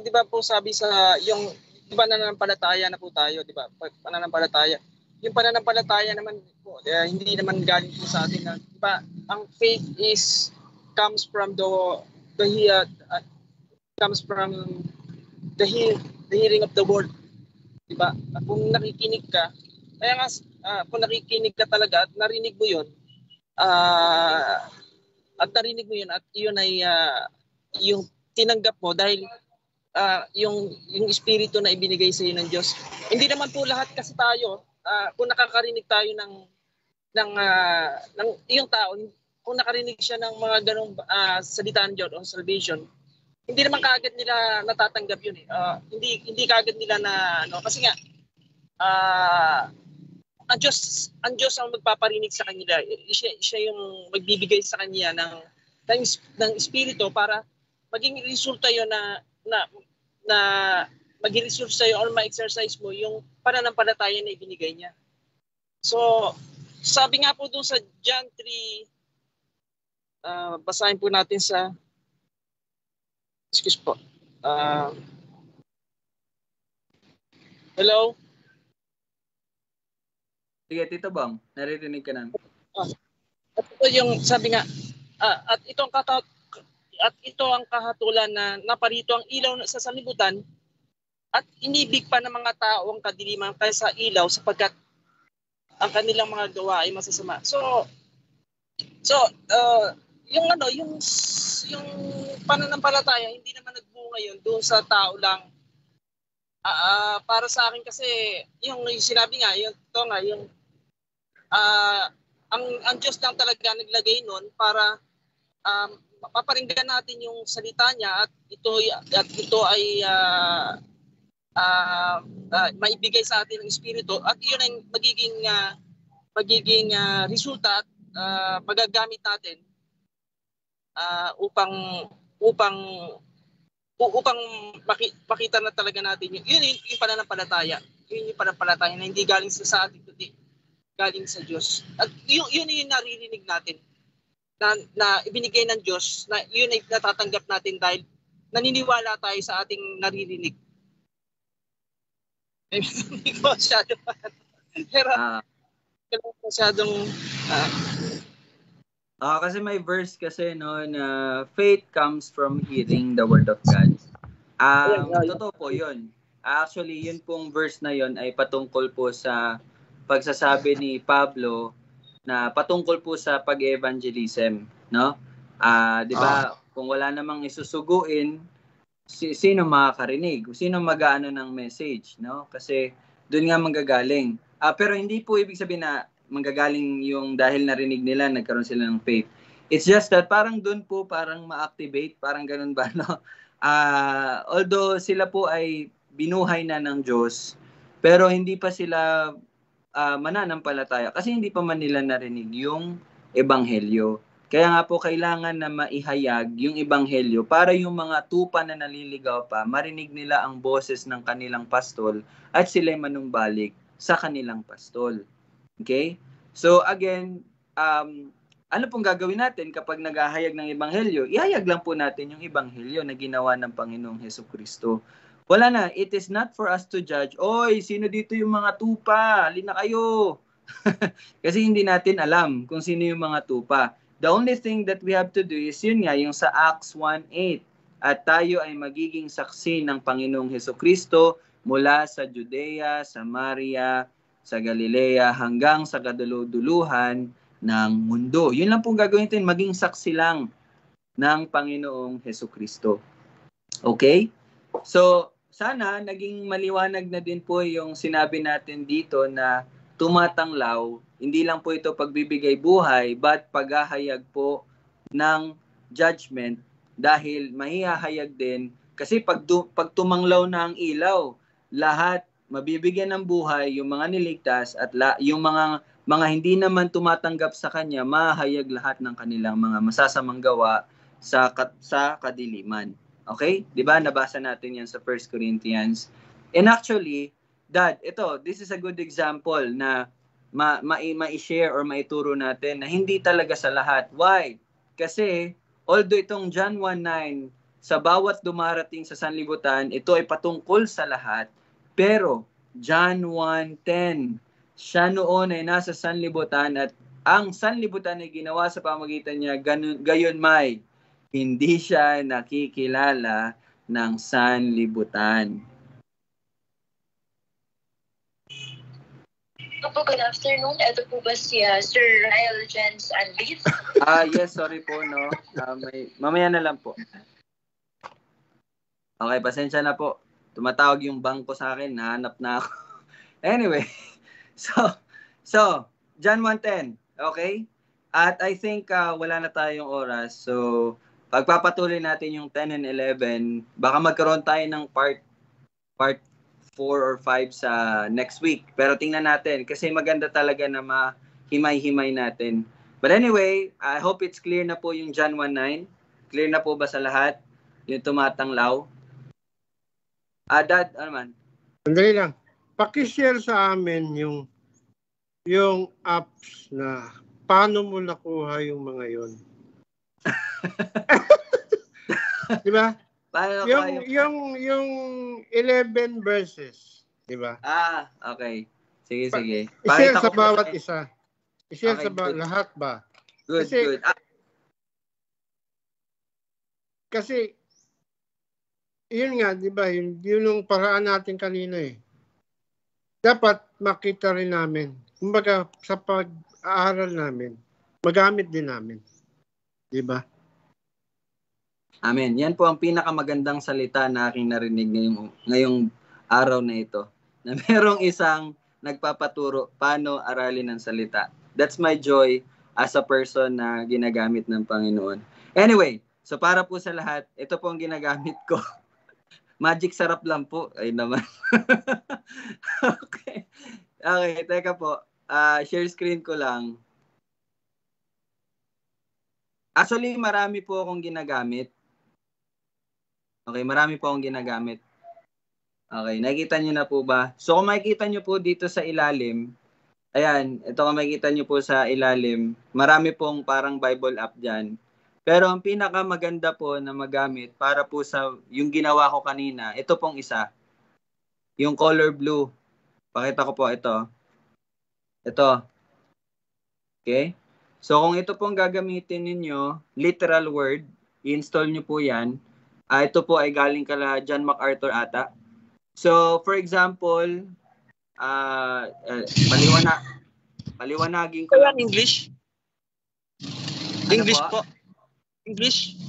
Di ba po sabi sa yung pananampalataya na po tayo, di ba? Pananampalataya. Yung pananampalataya naman po, hindi naman galing po sa atin. Di ba? Ang faith comes from the hearing of the word. Di ba? Kung nakikinig ka, kung nakikinig ka talaga at narinig mo 'yun, at yun ay yung tinanggap mo dahil yung espiritu na ibinigay sa iyo ng Diyos. Hindi naman po lahat kasi tayo kung nakakarinig tayo ng iyong tao, kung nakarinig siya ng mga ganong salita ng Diyos o salvation, hindi naman kaagad nila natatanggap yun eh. Hindi kaagad nila kasi nga ang Diyos ang magpaparinig sa kanila. Siya yung magbibigay sa kanya ng espiritu para maging resulta yun na maging resulta sa'yo or ma-exercise mo yung pananampalataya na ibinigay niya. So, sabi nga po dun sa John 3, basahin po natin sa, excuse po, Hello? Sige, Tito Bong, naririnig ka namin. At ito yung sabi nga, at ito ang kahatulan na naparito ang ilaw sa sanlibutan at inibig pa ng mga tao ang kadiliman kaysa ilaw sapagkat ang kanilang mga gawa ay masasama. So yung pananampalataya hindi naman nagbunga yun doon sa tao lang. Para sa akin kasi yung sinabi nga ang Diyos lang talaga naglagay noon para maparinggan natin yung salita niya at ito ay maibigay sa atin ng espiritu at iyon ay magiging resulta at magagamit natin upang makita na talaga natin yun yung pananampalataya. Yun yung pananampalataya na hindi galing sa atin kundi galing sa Diyos. At yun yung naririnig natin na ibinigay ng Diyos na yun ay natatanggap natin dahil naniniwala tayo sa ating naririnig. Hindi ko masyado pero masyadong kasi may verse kasi no na faith comes from hearing the word of God. Totoo po 'yun. Actually, yun pong verse na 'yon ay patungkol po sa pagsasabi ni Pablo na patungkol po sa pag-evangelism, no? 'Di ba? Kung wala namang isusuguin, sino makakarinig? Sino mag-aano ng message, no? Kasi doon nga manggagaling. Pero hindi po ibig sabihin na manggagaling yung dahil narinig nila, nagkaroon sila ng faith. It's just that parang doon po parang ma-activate, parang ganun ba, no? Although sila po ay binuhay na ng Diyos, pero hindi pa sila mananampalataya kasi hindi pa man nila narinig yung ebanghelyo. Kaya nga po kailangan na maihayag yung ebanghelyo para yung mga tupa na naliligaw pa, marinig nila ang boses ng kanilang pastol at sila'y manumbalik sa kanilang pastol. Okay? So again, ano pong gagawin natin kapag naghahayag ng ebanghelyo? Ihayag lang po natin yung ebanghelyo na ginawa ng Panginoong Hesukristo. Wala na, it is not for us to judge, oy, sino dito yung mga tupa? Halina kayo. Kasi hindi natin alam kung sino yung mga tupa. The only thing that we have to do is yun nga, yung sa Acts 1:8. At tayo ay magiging saksi ng Panginoong Hesukristo mula sa Judea, Samaria, sa Galilea, hanggang sa kaduluduluhan ng mundo. Yun lang pong gagawin natin, maging saksi lang ng Panginoong Hesukristo. Okay? So, sana naging maliwanag na din po yung sinabi natin dito na tumatanglaw, hindi lang po ito pagbibigay buhay, but paghahayag po ng judgment dahil mahihahayag din. Kasi pag tumanglaw na ang ilaw, lahat mabibigyan ng buhay, yung mga niligtas at yung mga hindi naman tumatanggap sa kanya, mahahayag lahat ng kanilang mga masasamang gawa sa kadiliman. Okay? 'Di ba? Nabasa natin 'yan sa 1 Corinthians. And actually, this is a good example na ma-share or maituro natin na hindi talaga sa lahat. Why? Kasi although itong John 1:9 sa bawat dumarating sa sanlibutan, ito ay patungkol sa lahat. Pero John 1:10, siya noon ay nasa sanlibutan at ang sanlibutan ay ginawa sa pamagitan niya, gayon may hindi siya nakikilala ng sanlibutan. Good afternoon. Ito po ba si Sir Ryle Jens Anlis? Yes, sorry po, no. Mamaya na lang po. Okay, pasensya na po. Tumatawag yung bangko sa akin, nahanap na ako. Anyway, so John 1:10, okay? At I think wala na tayong oras. So, pagpapatuloy natin yung 10 and 11, baka magkaroon tayo ng part 4 or 5 sa next week. Pero tingnan natin kasi maganda talaga na mahimay-himay natin. But anyway, I hope it's clear na po yung John 1:9. Clear na po ba sa lahat? Yung tumatanglaw? Dad, ano man? Sandali lang. Pakishare sa amin yung apps na paano mo nakuha yung mga yon. Di ba? Yung 11 verses. Di ba? Okay. Sige. I-share Pakita sa ko po bawat sa- isa. I-share Okay, sa good. lahat ba? Good, Kasi- good. Kasi, yun nga, di ba, yun yung paraan natin kanina eh. Dapat makita rin namin. Kumbaga, sa pag-aaral namin, magamit din namin. Di ba? Amen. Yan po ang pinakamagandang salita na aking narinig ngayong araw na ito. Na merong isang nagpapaturo paano aralin ang salita. That's my joy as a person na ginagamit ng Panginoon. Anyway, so para po sa lahat, ito po ang ginagamit ko. Magic sarap lang po. Ay naman. Okay. Okay, teka po. Share screen ko lang. Actually, marami po akong ginagamit. Okay, marami po akong ginagamit. Okay, nakikita nyo na po ba? So kung makikita nyo po dito sa ilalim, ayan, ito kung makikita nyo po sa ilalim, marami pong parang Bible app dyan. Pero ang pinakamaganda po na magamit para po sa yung ginawa ko kanina, ito pong isa. Yung color blue. Pakita ko po ito. Ito. Okay? So kung ito pong gagamitin ninyo, literal word, i-install nyo po yan. Ito po ay galing kala John MacArthur ata. So, for example, paliwanagin ko lang. English? Ano English po? po? English?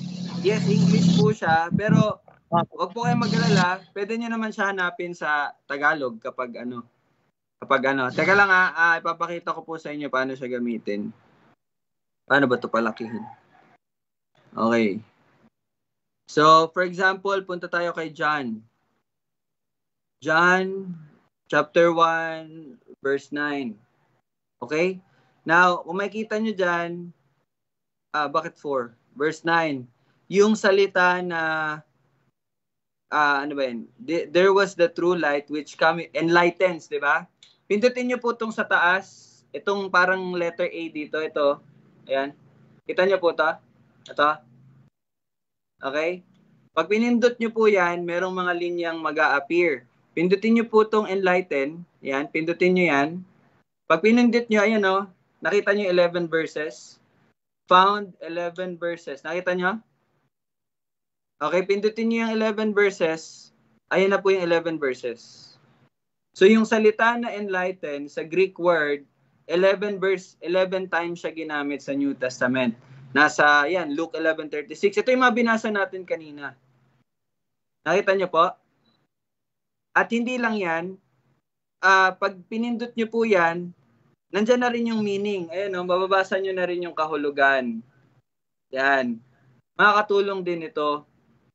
Yes, English po siya. Pero, wag po kayong mag-alala. Pwede nyo naman siya hanapin sa Tagalog kapag ano. Teka lang ipapakita ko po sa inyo paano siya gamitin. Paano ba ito palakihin? Okay. So, for example, punta tayo kay John. John chapter 1, verse 9. Okay? Now, kung makikita nyo dyan, bakit 4? Verse 9. Yung salita na, ano ba yun? There was the true light which enlightens, di ba? Pindutin nyo po itong sa taas. Itong parang letter A dito. Ito. Ayan. Kita nyo po ito? Ito. Okay? Pag pinindot nyo po yan, merong mga linyang mag-a-appear. Pindutin nyo po itong enlighten. Yan, pindutin nyo yan. Pag pinindot nyo, ayan o, nakita nyo 11 verses. Found 11 verses. Nakita nyo? Okay, pindutin nyo yung 11 verses. Ayan na po yung 11 verses. So yung salita na enlighten, sa Greek word, 11 times siya ginamit sa New Testament. Nasa, yan, Luke 11:36. Ito yung mga binasa natin kanina. Nakita nyo po? At hindi lang yan, pag pinindot nyo po yan, nandyan na rin yung meaning. Ayan, mababasa nyo na rin yung kahulugan. Yan. Makakatulong din ito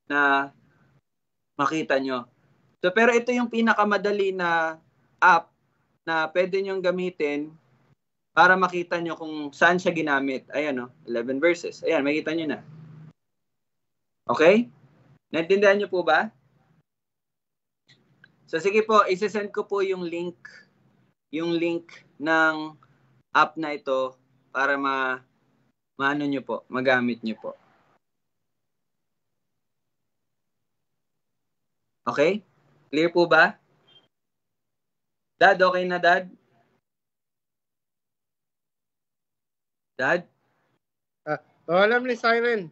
na makita nyo. So, pero ito yung pinakamadali na app na pwede nyong gamitin para makita nyo kung saan siya ginamit. Ayan, 11 verses. Ayan, makita nyo na. Okay? Naintindihan nyo po ba? So sige po, isi-send ko po yung link ng app na ito para maano nyo po, magamit nyo po. Okay? Clear po ba? Dad, okay na Dad? Dad? Alam ni Siren.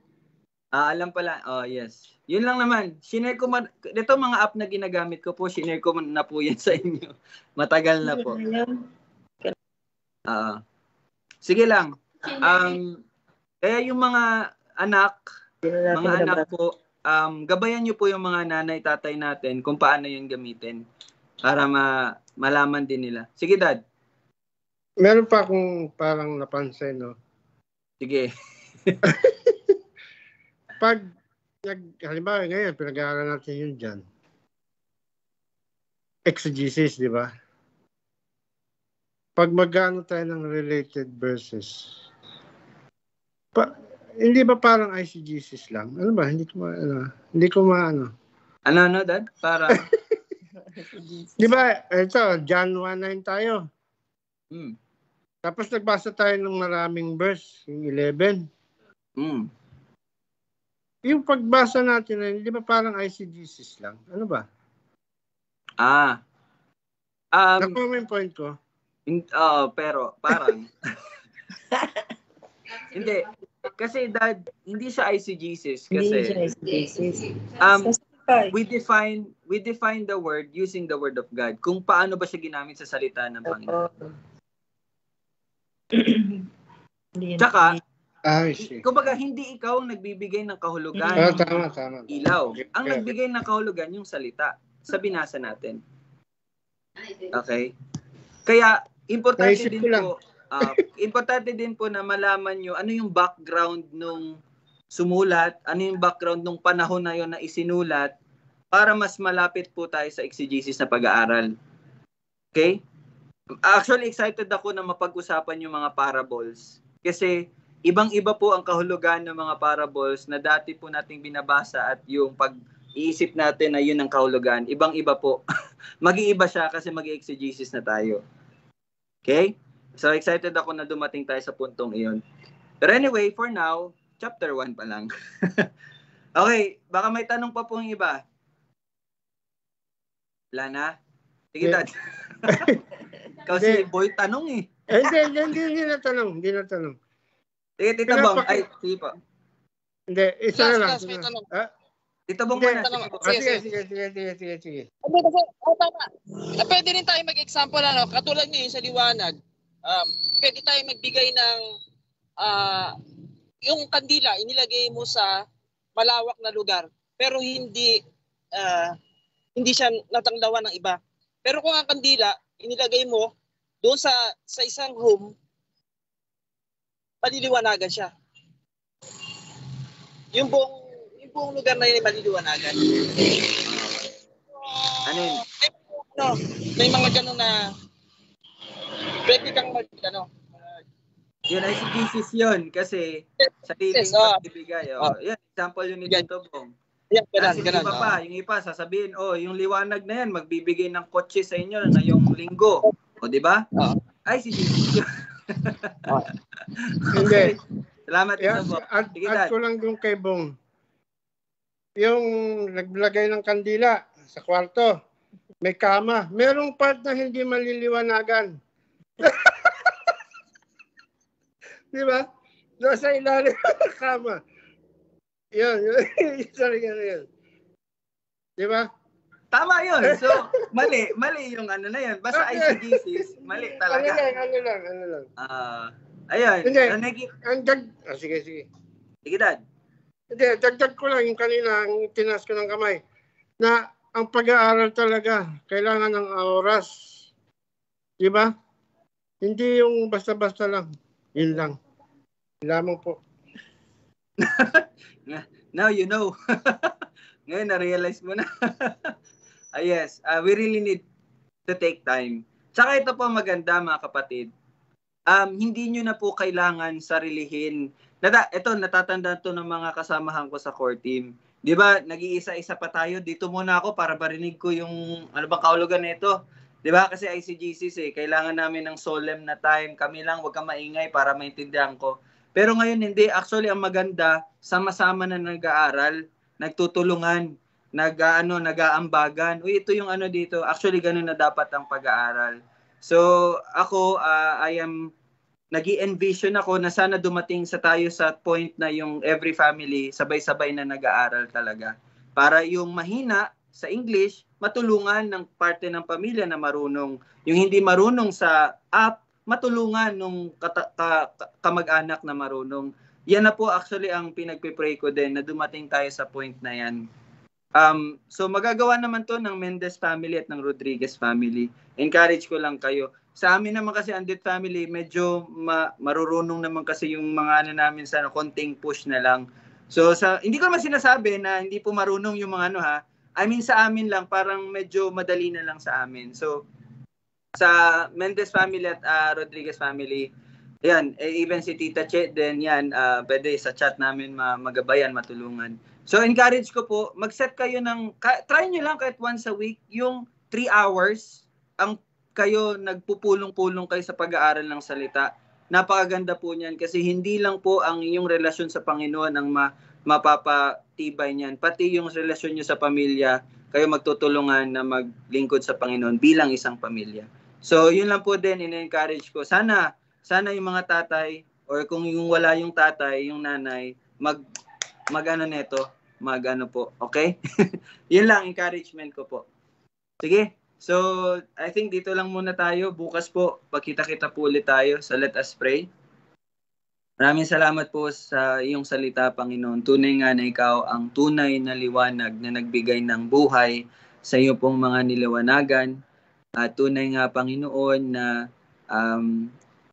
Alam pala. Oh, yes. Yun lang naman. Shinare ko ito mga app na ginagamit ko po, shinare ko na po yan sa inyo. Matagal na po. Sige lang. Kaya yung mga anak po, gabayan nyo po yung mga nanay, tatay natin kung paano yung gamitin para malaman din nila. Sige, Dad. Meron pa akong parang napansin, no? Sige. Pag, halimbawa ngayon, pinag-aaral natin yun dyan. Exegesis, di ba? Pag mag-ano tayo ng related verses, hindi ba parang eisegesis lang? Ano ba? Hindi ko maano. Ano, Dad? Para... Di ba, ito, John 1:9 tayo. Tapos nagbasa tayo ng maraming verse, yung 11. Yung pagbasa natin, hindi ba parang eisegesis lang? Ano ba? Nakuha mo yung point ko. Pero parang hindi. Kasi Dad, hindi siya ICGCs kasi Hindi siya ICGCs. we define the word using the word of God. Kung paano ba siya ginamit sa salita ng Panginoon. Tsaka, kumbaga, hindi ikaw ang nagbibigay ng kahulugan Tama. ilaw. Ang nagbigay ng kahulugan yung salita sa binasa natin. Okay? Kaya, importante din po na malaman nyo ano yung background nung sumulat, ano yung background nung panahon na yon na isinulat para mas malapit po tayo sa exegesis na pag-aaral. Okay? Actually, excited ako na mapag-usapan yung mga parables. Kasi, ibang-iba po ang kahulugan ng mga parables na dati po nating binabasa at yung pag-iisip natin na yun ang kahulugan. Ibang-iba po. Mag-iiba siya kasi mag-exegesis na tayo. Okay? So, excited ako na dumating tayo sa puntong iyon. Pero anyway, for now, chapter 1 pa lang. Okay, baka may tanong pa po yung iba. Wala na? Sige, Dad. Kasi boy tanong eh. Hindi na tanong. Sige, Tita Bong. Ay, sige po. Hindi, isa na lang. Tita Bong muna. Sige. Tama. Pwede rin tayo mag-example, katulad ngayon sa liwanag. Pwede tayo magbigay ng yung kandila, inilagay mo sa malawak na lugar. Pero hindi siya natanglawan ng iba. Pero kung ang kandila, inilagay mo doon sa isang room, maliliwanagan siya. Yung buong lugar na yun ay maliliwanagan. Ano yun? May mga gano'n na pwede kang yun ay si Jesus yun kasi sariling pagbibigay. Yan, example yun ni Tito Bong. Yung iba sasabihin, yung liwanag na yan, magbibigay ng kotse sa inyo ngayong linggo. O, di ba? Ay, si Jesus yun. Okay. Salamat, Tito Bong. Add ko lang doon kay Bong. Yung naglagay ng kandila sa kwarto, may kama. Merong part na hindi maliliwanagan. Di ba? Doon sa ilalim ng kama. Yun. Di ba? Tama yun. So, mali yung ano na yun. Basta ICGCs, mali talaga. Ano lang. Ayun. Sige. Sige, Dad. Hindi, dagdag ko lang yung kanina, ang tinas ko ng kamay, na ang pag-aaral talaga, kailangan ng oras. Di ba? Hindi yung basta-basta lang. Yun lang. Lamang po. Now you know. Ngayon, na-realize mo na. Yes, we really need to take time. Tsaka ito po maganda, mga kapatid. Hindi nyo na po kailangan sarilihin. Ito, natatanda to ng mga kasamahan ko sa core team. Di ba, nag-iisa-isa pa tayo. Dito muna ako para barinig ko yung ano bang kahulugan nito. Di ba, kasi ICGCs kailangan namin ng solemn na time. Kami lang, wag kang maingay para maintindihan ko. Pero ngayon hindi. Actually, ang maganda, sama-sama na nag-aaral, nagtutulungan, nag-aambagan. Ito yung ano dito. Actually, ganun na dapat ang pag-aaral. So, ako, nag-i-envision ako na sana dumating tayo sa point na yung every family sabay-sabay na nag-aaral talaga. Para yung mahina sa English, matulungan ng parte ng pamilya na marunong. Yung hindi marunong sa app, matulungan nung kamag-anak na marunong. Yan na po actually ang pinagpipray ko din na dumating tayo sa point na yan. So magagawa naman to ng Mendez family at ng Rodriguez family. Encourage ko lang kayo. Sa amin naman kasi Andit family, medyo marurunong naman kasi yung mga namin sa konting push na lang. So hindi ko naman sinasabi na hindi po marunong yung mga I mean sa amin lang, parang medyo madali na lang sa amin. So sa Mendez family at Rodriguez family, yan, even si Tita Che, then yan, pwede sa chat namin magabayan, matulungan. So encourage ko po, mag-set kayo try nyo lang kahit once a week, yung 3 hours, ang kayo nagpupulong-pulong kayo sa pag-aaral ng salita. Napakaganda po niyan kasi hindi lang po ang inyong relasyon sa Panginoon ang mapapatibay niyan, pati yung relasyon nyo sa pamilya, kayo magtutulungan na maglingkod sa Panginoon bilang isang pamilya. So, yun lang po din, ina-encourage ko. Sana yung mga tatay, or kung yung wala yung tatay, yung nanay, mag-ano po, okay? Yun lang, encouragement ko po. Sige, so I think dito lang muna tayo. Bukas po, pagkita-kita po ulit tayo. So let us pray. Maraming salamat po sa iyong salita, Panginoon. Tunay nga na ikaw ang tunay na liwanag na nagbigay ng buhay sa iyo pong mga niliwanagan. At tunay nga, Panginoon, na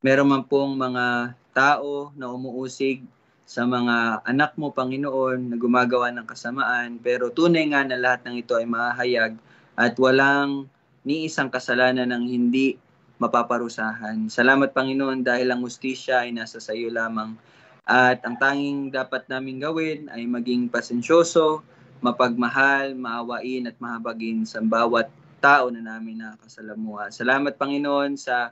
meron man pong mga tao na umuusig sa mga anak mo, Panginoon, na gumagawa ng kasamaan. Pero tunay nga na lahat ng ito ay mahahayag at walang ni isang kasalanan ng hindi mapaparusahan. Salamat, Panginoon, dahil ang hustisya ay nasa sa iyo lamang. At ang tanging dapat namin gawin ay maging pasensyoso, mapagmahal, maawain at mahabagin sa bawat tao na namin nakakasalamuha. Salamat, Panginoon, sa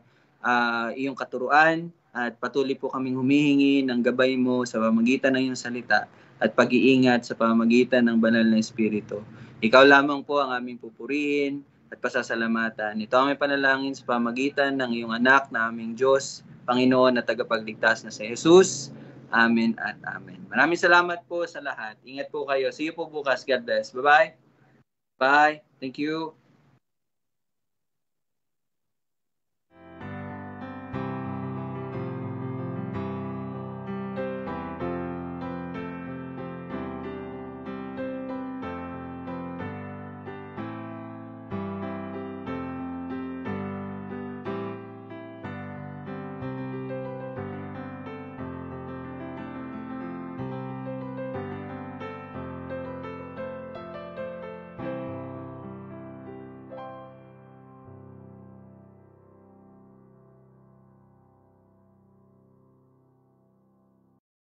iyong katuruan at patuloy po kaming humihingi ng gabay mo sa pamamagitan ng iyong salita at pag-iingat sa pamamagitan ng banal na Espiritu. Ikaw lamang po ang aming pupurihin at pasasalamatan. Ito ang may panalangin sa pamamagitan ng iyong anak na aming Diyos, Panginoon at tagapagligtas na si Jesus. Amen at amen. Maraming salamat po sa lahat. Ingat po kayo. See you po bukas. God bless. Bye-bye. Bye. Thank you.